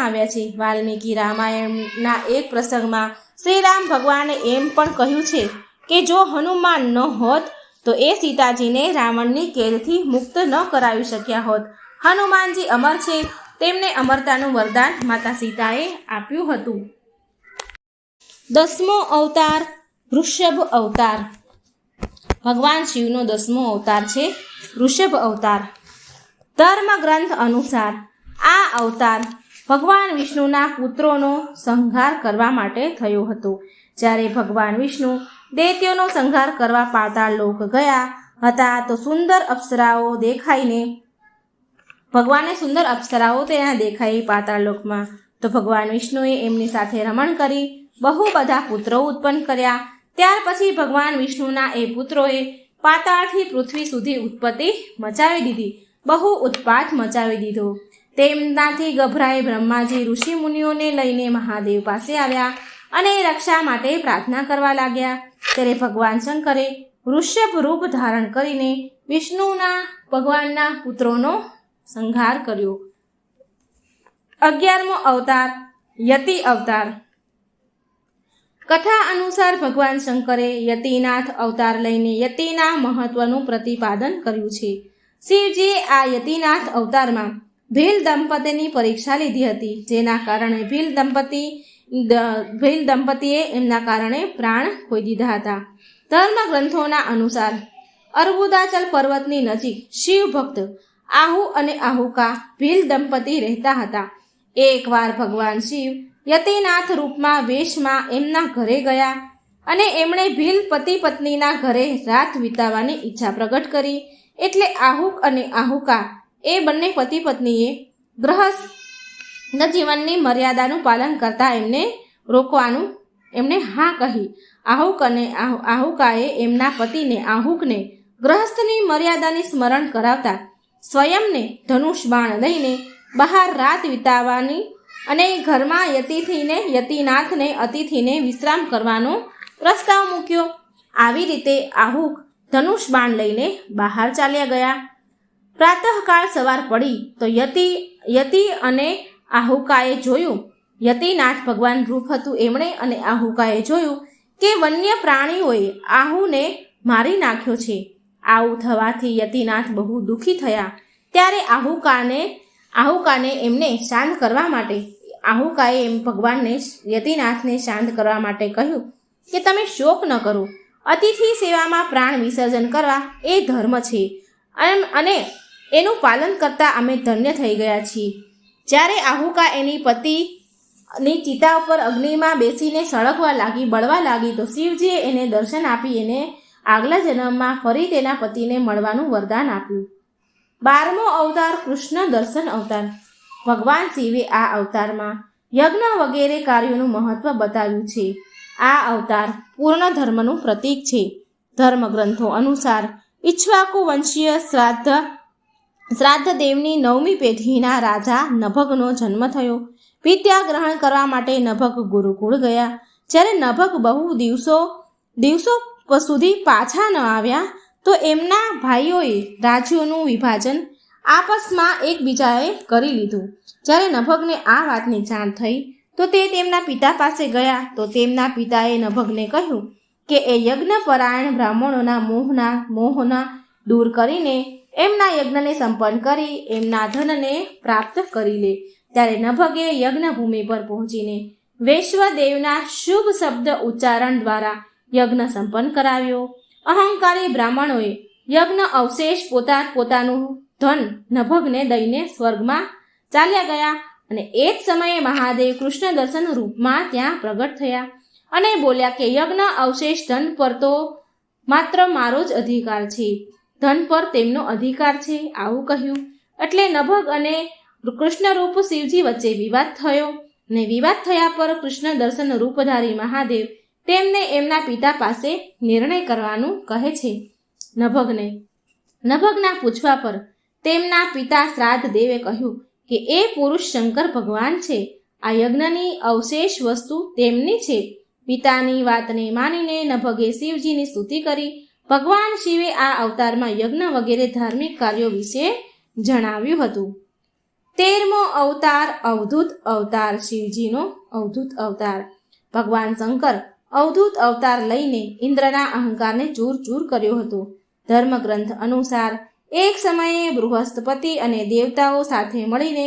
આવ્યા છે. વાલ્મીકી રામાયણના એક પ્રસંગમાં શ્રી રામ ભગવાને એમ પણ કહ્યું છે કે જો હનુમાન ન હોત તો એ સીતાજીને રાવણની કેદથી મુક્ત ન કરાવી શક્યા હોત. હનુમાનજી અમર છે. તેમને અમરતાનું વરદાન માતા સીતાએ આપ્યું હતું. 10મો અવતાર વૃષભ અવતાર. ભગવાન શિવનો 10મો અવતાર છે વૃષભ અવતાર. ધર્મગ્રંથ અનુસાર આ અવતાર ભગવાન વિષ્ણુના પુત્રોનો સંહાર કરવા માટે થયો હતો. જ્યારે ભગવાન વિષ્ણુ દૈત્યોનો સંહાર કરવા પાતાળ લોક ગયા હતા તો સુંદર અપ્સરાઓ તેને દેખાઈ પાતાળ લોકમાં. તો ભગવાન વિષ્ણુએ એમની સાથે રમણ કરી બહુ બધા પુત્રો ઉત્પન્ન કર્યા. ત્યાર પછી ભગવાન વિષ્ણુના એ પુત્રોએ પાતાળથી પૃથ્વી સુધી ઉત્પત્તિ મચાવી દીધી બહુ ઉત્પાત મચાવી દીધો. તેમનાથી ગભરાઈ બ્રહ્માજી ઋષિમુનિઓને લઈને મહાદેવ પાસે આવ્યા અને રક્ષા માટે પ્રાર્થના કરવા લાગ્યા. ત્યારે ભગવાન શંકરે વૃષભ રૂપ ધારણ કરીને ભગવાનના પુત્રોનો સંહાર કર્યો. 11મો અવતાર યતિ અવતાર. કથા અનુસાર ભગવાન શંકરે યતિનાથ અવતાર લઈને યતિના મહત્વનું પ્રતિપાદન કર્યું છે. શિવજીએ આ યતિનાથ અવતારમાં ભીલ દંપતીની પરીક્ષા લીધી હતી, જેના કારણે ભીલ દંપતીએ એમના કારણે પ્રાણ ખોઈ દીધા હતા. ધર્મ ગ્રંથોના અનુસાર અર્બુદાચલ પર્વતની નજીક શિવ ભક્ત આહુ અને આહુકા ભીલ દંપતી રહેતા હતા. એકવાર ભગવાન શિવ યતિનાથ રૂપમાં વેશમાં એમના ઘરે ગયા અને એમણે ભીલ પતિ પત્નીના ઘરે રાત વિતાવવાની ઈચ્છા પ્રગટ કરી. એટલે આહુક અને આહુકા એ બંને પતિ પત્નીએ ગ્રહસ્થ જીવનની મર્યાદાનું પાલન કરતા એમને રોકવાનું એમણે હા કહી. આહુક અને આહુકાએ એમના પતિને આહુકને ગ્રહસ્થની મર્યાદાની સ્મરણ કરાવતા સ્વયંને ધનુષ બાણ લઈને બહાર રાત વિતાવવાની અને ઘરમાં યતિનાથને અતિથિને વિશ્રામ કરવાનો પ્રસ્તાવ મૂક્યો. આવી રીતે આહુક ધનુષ બાણ લઈને બહાર ચાલ્યા ગયા. પ્રાતઃકાળ સવાર પડી તો યતિ અને આહુકાએ જોયું. યતિનાથ ભગવાન રૂપ હતું એમણે અને આહુકાએ જોયું કે વન્ય પ્રાણીઓએ આહુને મારી નાખ્યો છે. આવું થવાથી યતિનાથ બહુ દુઃખી થયા. ત્યારે આહુકાને એમને શાંત કરવા માટે આહુકાએ ભગવાનને યતિનાથને શાંત કરવા માટે કહ્યું કે તમે શોક ન કરો. અતિથિ સેવામાં પ્રાણ વિસર્જન કરવા એ ધર્મ છે અને એનું પાલન કરતા અમે ધન્ય થઈ ગયા છીએ. જ્યારે આહુકા એની પતિની ચિતા ઉપર અગ્નિમાં બેસીને બળવા લાગી તો શિવજીએ એને દર્શન આપી એને આગલા જન્મમાં ફરી તેના પતિને મળવાનું વરદાન આપ્યું. 12મો અવતાર કૃષ્ણ દર્શન અવતાર. ભગવાન શિવે આ અવતારમાં યજ્ઞ વગેરે કાર્યોનું મહત્વ બતાવ્યું છે. આ અવતાર પૂર્ણ ધર્મનું પ્રતીક છે. ધર્મ ગ્રંથો અનુસાર ઇક્ષ્વાકુ વંશીય શ્રાદ્ધ દેવની 9મી પેઢીના રાજા નભગનો જન્મ થયો. વિદ્યા ગ્રહણ કરવા માટે નભગ ગુરુકુળ ગયા. જ્યારે નભગ બહુ દિવસો સુધી પાછા ન આવ્યા તો એમના ભાઈઓએ રાજ્યોનું વિભાજન આપસમાં એકબીજાએ કરી લીધું. જ્યારે નભગને આ વાતની જાણ થઈ તો તે તેમના પિતા પાસે ગયા તો તેમના પિતાએ નભગને કહ્યું કે એ યજ્ઞપરાયણ બ્રાહ્મણોના મોહના દૂર કરીને એમના યજ્ઞને સંપન્ન કરી એમના ધનને પ્રાપ્ત કરી લે. ત્યારે નભગે યજ્ઞભૂમિ પર પહોંચીને વૈશ્વદેવના શુભ શબ્દ ઉચ્ચારણ દ્વારા યજ્ઞ સંપન્ન કરાવ્યો. અહંકારી બ્રાહ્મણોએ યજ્ઞ અવશેષ પોતાનું ધન નભગને દઈને સ્વર્ગમાં ચાલ્યા ગયા અને એ જ સમયે મહાદેવ કૃષ્ણ દર્શન રૂપમાં ત્યાં પ્રગટ થયા અને બોલ્યા કે યજ્ઞ અવશેષ ધન પર તો માત્ર મારો જ અધિકાર છે, ધન પર તેમનો અધિકાર છે, આવું કહ્યું. એટલે નભગ અને કૃષ્ણરૂપ શિવજી વચ્ચે વિવાદ થયો અને વિવાદ થયા પર કૃષ્ણ દર્શન રૂપધારી મહાદેવ તેમને એમના પિતા પાસે નિર્ણય કરવાનું કહે છે. નભગના પૂછવા પર તેમના પિતા શ્રાદ્ધ દેવે કહ્યું કે એ પુરુષ શંકર ભગવાન છે, આ યજ્ઞની અવશેષ વસ્તુ તેમની છે. પિતાની વાતને માનીને નભગે શિવજીની સ્તુતિ કરી. ભગવાન શિવે આ અવતારમાં યજ્ઞ વગેરે ધાર્મિક કાર્યો વિશે જણાવ્યું હતું. 13મો અવતાર અવધૂત અવતાર. શિવજીનો અવધૂત અવતાર. ભગવાન શંકર અવધૂત અવતાર લઈને ઇન્દ્રના અહંકારને ચૂર કર્યો હતો. ધર્મગ્રંથ અનુસાર એક સમયે બૃહસ્પતિ અને દેવતાઓ સાથે મળીને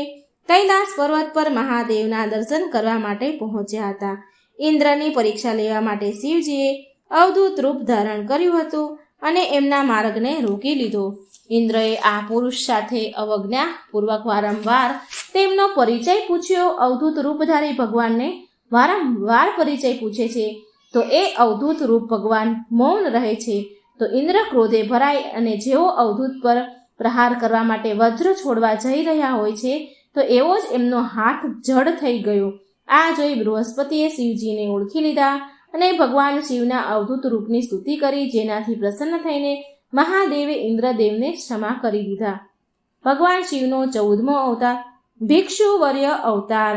કૈલાસ પર્વત પર મહાદેવના દર્શન કરવા માટે પહોંચ્યા હતા. ઇન્દ્રની પરીક્ષા લેવા માટે શિવજીએ અવધૂત રૂપ ધારણ કર્યું હતું અને એમના માર્ગને રોકી લીધો. ઇન્દ્રએ આ પુરુષ સાથે અવજ્ઞાપૂર્વક વારંવાર તેમનો પરિચય પૂછ્યો. અવધૂત રૂપધારી ભગવાનને વારંવાર પરિચય પૂછે છે તો એ અવધૂત રૂપ ભગવાન મૌન રહે છે તો ઇન્દ્ર ક્રોધે ભરાય અને જેઓ અવધૂત પર પ્રહાર કરવા માટે વજ્ર છોડવા જઈ રહ્યા હોય છે તો એવો જ એમનો હાથ જડ થઈ ગયો. આ જોઈ બૃહસ્પતિએ શિવજીને ઓળખી લીધા અને ભગવાન શિવના અવધૂત રૂપની સ્તુતિ કરી, જેનાથી પ્રસન્ન થઈને મહાદેવે ઇન્દ્રદેવને ક્ષમા કરી દીધા. ભગવાન શિવનો 14મો અવતાર ભિક્ષુવર્ય અવતાર.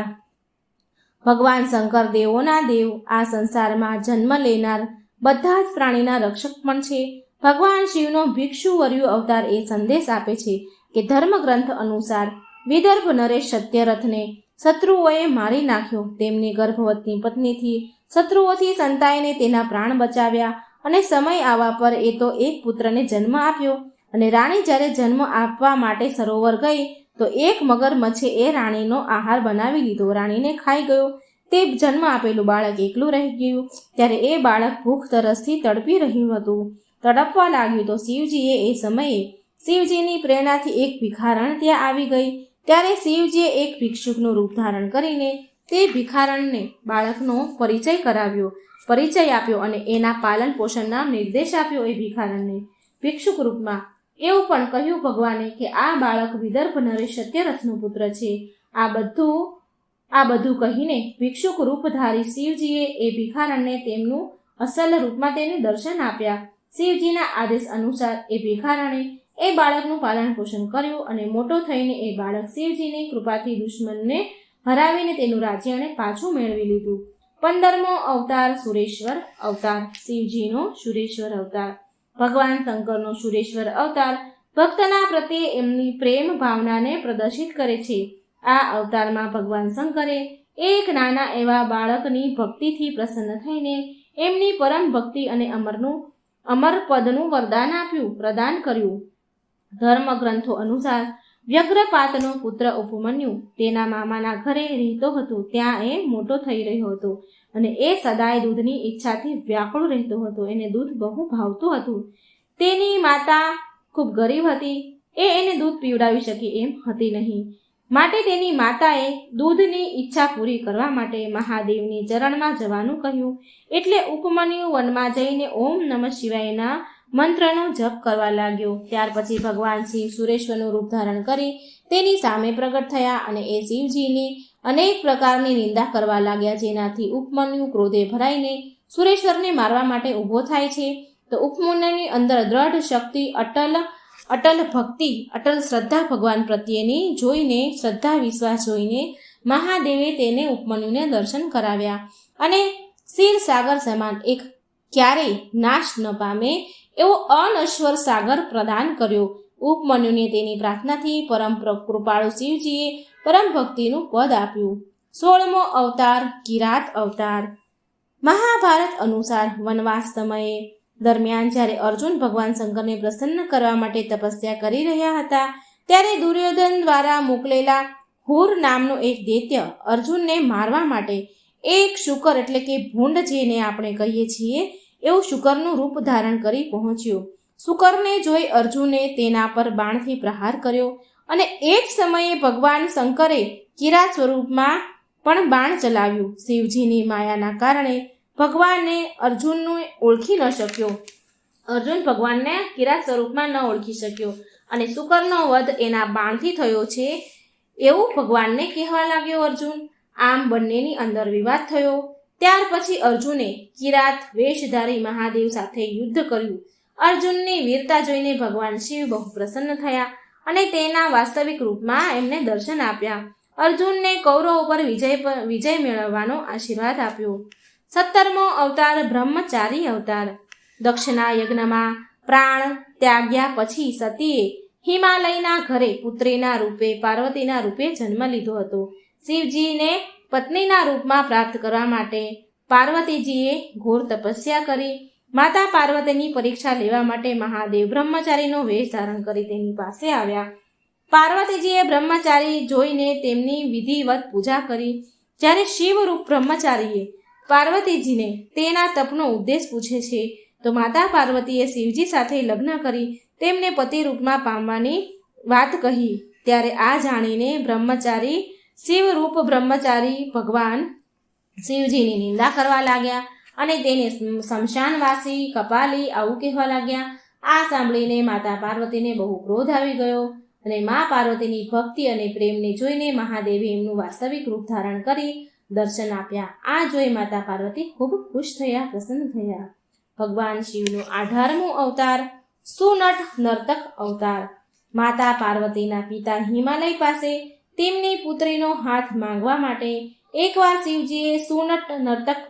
ભગવાન શંકર દેવોના દેવ, આ સંસારમાં જન્મ લેનાર બધા જ પ્રાણીના રક્ષક પણ છે. ભગવાન શિવનો ભિક્ષુવર્ય અવતાર એ સંદેશ આપે છે કે ધર્મગ્રંથ અનુસાર વિદર્ભ નરેશ સત્યરથને શત્રુઓએ મારી નાખ્યો. તેમની ગર્ભવતી પત્નીથી શત્રુઓથી સંતાઈને તેના પ્રાણ બચાવ્યા અને સમય આવવા પર એ તો એક પુત્રને જન્મ આપ્યો. અને રાણી જ્યારે જન્મ આપવા માટે સરોવર ગઈ તો એક મગરમચ્છે એ રાણીનો આહાર બનાવી લીધો. રાણીને ખાઈ ગયો. તે જન્મ આપેલું બાળક એકલું રહી ગયું. ત્યારે એ બાળક ભૂખ તરસથી તડપી રહ્યું હતું. તડપવા લાગ્યું તો શિવજીએ એ સમયે શિવજીની પ્રેરણાથી એક ભિખારણ ત્યાં આવી ગઈ. ત્યારે શિવજીએ એક ભિક્ષુકનું રૂપ ધારણ કરીને તે ભિખારણને બાળકનો પરિચય આપ્યો અને એના પાલન પોષણના નિર્દેશ આપ્યો. એ ભિખારણને ભિક્ષુક રૂપમાં એવું પણ કહ્યું ભગવાને કે આ બાળક વિદર્ભ નરેશ સત્યરથનો પુત્ર છે. આ બધું કહીને ભિક્ષુક રૂપધારી શિવજીએ એ ભિખારણને તેમનું અસલ રૂપમાં તેને દર્શન આપ્યા. શિવજીના આદેશ અનુસાર એ ભિખારણે એ બાળકનું પાલન પોષણ કર્યું અને મોટો થઈને એ બાળક શિવજીની કૃપાથી દુશ્મનને હરાવીને તેનું રાજ્ય એણે પાછું મેળવી લીધું. 15મો અવતાર સુરેશ્વર અવતાર. શિવજીનો સુરેશ્વર અવતાર. ભગવાન શંકરનો સુરેશ્વર અવતાર ભક્તના પ્રત્યે એમની પ્રેમ ભાવનાને પ્રદર્શિત કરે છે. આ અવતારમાં ભગવાન શંકરે એક નાના એવા બાળકની ભક્તિથી પ્રસન્ન થઈને એમની પરમ ભક્તિ અને અમર પદનું પ્રદાન કર્યું. ધર્મગ્રંથો અનુસાર વ્યગ્રપાતનો પુત્ર ઉપમન્યુ તેના મામાના ઘરે રહેતો હતો. ત્યાં એ મોટો થઈ રહ્યો હતો અને એ સદાય દૂધની ઈચ્છાથી વ્યાકુળ રહેતો હતો. એને દૂધ બહુ ભાવતું હતું. તેની માતા ખૂબ ગરીબ હતી. એને દૂધ પીવડાવી શકે એમ હતી નહીં. માટે તેની માતાએ દૂધની ઈચ્છા પૂરી કરવા માટે મહાદેવની ચરણમાં જવાનું કહ્યું. એટલે ઉપમન્યુ વનમાં જઈને ઓમ નમઃ શિવાયના મંત્રનો જપ કરવા લાગ્યો. ત્યાર પછી ભગવાન શિવ સુરેશ્વરનું રૂપ ધારણ કરી તેની સામે પ્રગટ થયા અને એ શિવજીની અનેક પ્રકારની નિંદા કરવા લાગ્યા. જેનાથી ઉપમન્યુ ક્રોધે ભરાઈને સુરેશ્વરને મારવા માટે ઊભો થાય છે. તો ઉપમન્યુની અંદર દ્રઢ શક્તિ, અટલ ભક્તિ, અટલ શ્રદ્ધા ભગવાન પ્રત્યેની જોઈને, શ્રદ્ધા વિશ્વાસ જોઈને મહાદેવે તેને ઉપમન્યુને દર્શન કરાવ્યા અને ક્ષીરસાગર સમાન એક ક્યારેય નાશ ન પામે એવો અનશ્વર સાગર પ્રદાન કર્યો. ઉપમન્યુને તેની પ્રાર્થનાથી પરમ કૃપાળુ શિવજીએ પરમ ભક્તિનું પદ આપ્યું. 16મો અવતાર કિરાત અવતાર. મહાભારત અનુસાર વનવાસ સમયે દરમિયાન જ્યારે અર્જુન ભગવાન શંકરને પ્રસન્ન કરવા માટે તપસ્યા કરી રહ્યા હતા ત્યારે દુર્યોધન દ્વારા મોકલેલા હુર નામનો એક દૈત્ય અર્જુનને મારવા માટે એક શુકર એટલે કે ભૂંડ જેને આપણે કહીએ છીએ એવું શુકરનું રૂપ ધારણ કરી પહોંચ્યો. શુકરને જોઈ અર્જુને તેના પર બાણથી પ્રહાર કર્યો અને એક સમયે ભગવાન શંકરે કિરાત સ્વરૂપમાં પણ બાણ ચલાવ્યું. શિવજીની માયાના કારણે ભગવાનને અર્જુનને ઓળખી ન શક્યો. અર્જુન ભગવાનને કિરાત સ્વરૂપમાં ન ઓળખી શક્યો અને શુકરનો વધ એના બાણથી થયો છે એવું ભગવાનને કહેવા લાગ્યો અર્જુન. આમ બંનેની અંદર વિવાદ થયો. ત્યાર પછી અર્જુને કિરાત વેશધારી મહાદેવ સાથે યુદ્ધ કર્યું. અર્જુનની વીરતા જોઈને ભગવાન શિવ બહુ પ્રસન્ન થયા અને તેના વાસ્તવિક રૂપમાં એમને દર્શન આપ્યા. અર્જુનને કૌરવ ઉપર વિજય મેળવવાનો આશીર્વાદ આપ્યો. 17મો અવતાર બ્રહ્મચારી અવતાર. દક્ષના યજ્ઞમાં પ્રાણ ત્યાગ્યા પછી સતીએ હિમાલયના ઘરે પુત્રીના રૂપે પાર્વતીના રૂપે જન્મ લીધો હતો. શિવજીને પત્નીના રૂપમાં પ્રાપ્ત કરવા માટે પાર્વતીજીએ ઘોર તપસ્યા કરી. માતા પાર્વતીની પરીક્ષા લેવા માટે મહાદેવ બ્રહ્મચારીનો વેશ ધારણ કરી તેની પાસે આવ્યા. પાર્વતીજીએ બ્રહ્મચારી જોઈને તેમની વિધિવત પૂજા કરી. જ્યારે શિવરૂપ બ્રહ્મચારીએ પાર્વતીજીને તેના તપનો ઉદ્દેશ પૂછે છે તો માતા પાર્વતીએ શિવજી સાથે લગ્ન કરી તેમને પતિ રૂપમાં પામવાની વાત કહી. ત્યારે આ જાણીને બ્રહ્મચારી શિવરૂપ બ્રહ્મચારી ભગવાન શિવજીની નિંદા કરવા લાગ્યા અને તેને શમશાનવાસી કપાલી આવું કહેવા લાગ્યા. આ સાંભળીને માતા પાર્વતીને બહુ ક્રોધ આવી ગયો અને મા પાર્વતીની ભક્તિ અને પ્રેમને જોઈને મહાદેવે એમનું વાસ્તવિક રૂપ ધારણ કરી દર્શન આપ્યા. આ જોઈ માતા પાર્વતી ખૂબ ખુશ થયા, પ્રસન્ન થયા. ભગવાન શિવનો 18મો અવતાર સુનટ નર્તક અવતાર. માતા પાર્વતીના પિતા હિમાલય પાસે તેમની પુત્રીનો હાથ માંગવા માટે એકવાર શિવજીએ સુનટ નર્તક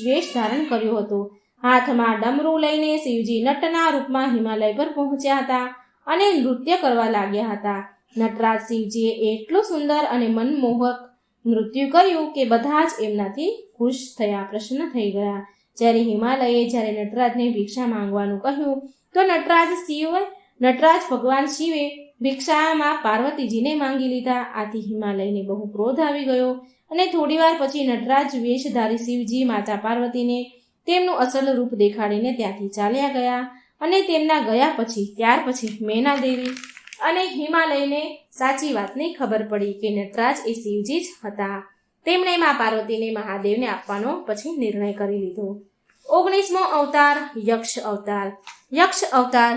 વેશ ધારણ કર્યો હતો. હાથમાં ડમરું લઈને શિવજી નટના રૂપમાં હિમાલય પર પહોંચ્યા હતા અને નૃત્ય કરવા લાગ્યા હતા. નટરાજ શિવજીએ એટલું સુંદર અને મનમોહક નૃત્ય કર્યું કે બધા જ એમનાથી ખુશ થયા, પ્રસન્ન થઈ ગયા. જ્યારે હિમાલયે જ્યારે નટરાજને ભિક્ષા માંગવાનું કહ્યું તો નટરાજ ભગવાન શિવે ભિક્ષામાં પાર્વતીજીને માંગી લીધા. આથી હિમાલયને બહુ ક્રોધ આવી ગયો અને થોડીવાર પછી નટરાજ વેશધારી શિવજી માતા પાર્વતીને તેમનું અસલ રૂપ દેખાડીને ત્યાંથી ચાલ્યા ગયા. અને તેમના ગયા પછી ત્યાર પછી મેના દેવી અને હિમાલયને સાચી વાતની ખબર પડી કે નટરાજ એ શિવજી જ હતા. તેમણે મા પાર્વતીને મહાદેવને આપવાનો પછી નિર્ણય કરી લીધો. 19મો અવતાર યક્ષ અવતાર. યક્ષ અવતાર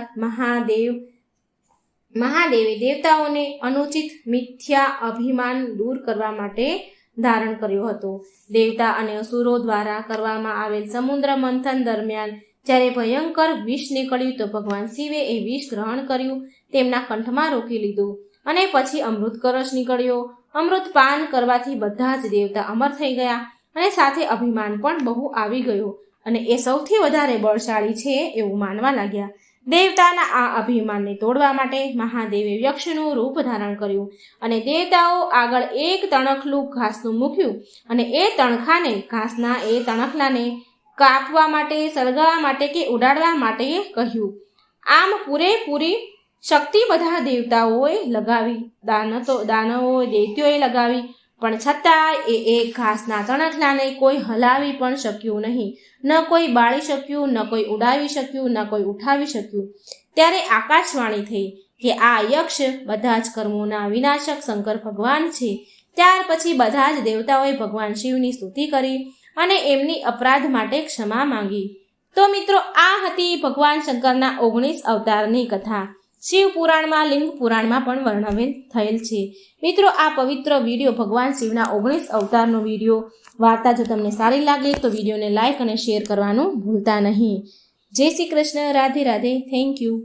મહાદેવે દેવતાઓને અનુચિત મિથ્યા અભિમાન દૂર કરવા માટે ધારણ કર્યો હતો. દેવતા અને અસુરો દ્વારા કરવામાં આવેલ સમુદ્ર મંથન દરમિયાન જ્યારે ભયંકર વિષ નીકળ્યું તો ભગવાન શિવે એ વિષ ગ્રહણ કર્યું, તેમના કંઠમાં રોકી લીધું અને પછી અમૃત કળશ નીકળ્યો. અમૃત પાન કરવાથી બધા જ દેવતા અમર થઈ ગયા અને સાથે અભિમાન પણ બહુ આવી ગયો અને એ સૌથી વધારે બળશાળી છે એવું માનવા લાગ્યા. દેવતાના આ અભિમાનને તોડવા માટે મહાદેવે યક્ષનું રૂપ ધારણ કર્યું અને દેવતાઓ આગળ એક તણખલું ઘાસનું મૂક્યું અને એ તણખલાને કાપવા માટે, સળગાવવા માટે કે ઉડાડવા માટે કહ્યું. આમ પૂરેપૂરી શક્તિ બધા દેવતાઓએ લગાવી, દાનવોએ દૈત્યોએ લગાવી, પણ છતાં એ ઘાસના તણખલાને કોઈ હલાવી પણ શક્યું નહીં. ન કોઈ બાળી શક્યું, ન કોઈ ઉડાવી શક્યું, ન કોઈ ઉઠાવી શક્યું. ત્યારે આકાશવાણી થઈ કે આ યક્ષ બધા જ કર્મોના વિનાશક શંકર ભગવાન છે. ત્યાર પછી બધા જ દેવતાઓએ ભગવાન શિવની સ્તુતિ કરી અને એમની અપરાધ માટે ક્ષમા માંગી. તો મિત્રો, આ હતી ભગવાન શંકરના 19 અવતારની કથા. શિવ પુરાણમાં, લિંગ પુરાણમાં પણ વર્ણવેલ થયેલ છે. મિત્રો, આ પવિત્ર વિડીયો ભગવાન શિવના 19 અવતારનો વિડીયો વાર્તા જો તમને સારી લાગે તો વિડીયોને લાઇક અને શેર કરવાનું ભૂલતા નહીં. જય શ્રી કૃષ્ણ. રાધે રાધે. Thank you.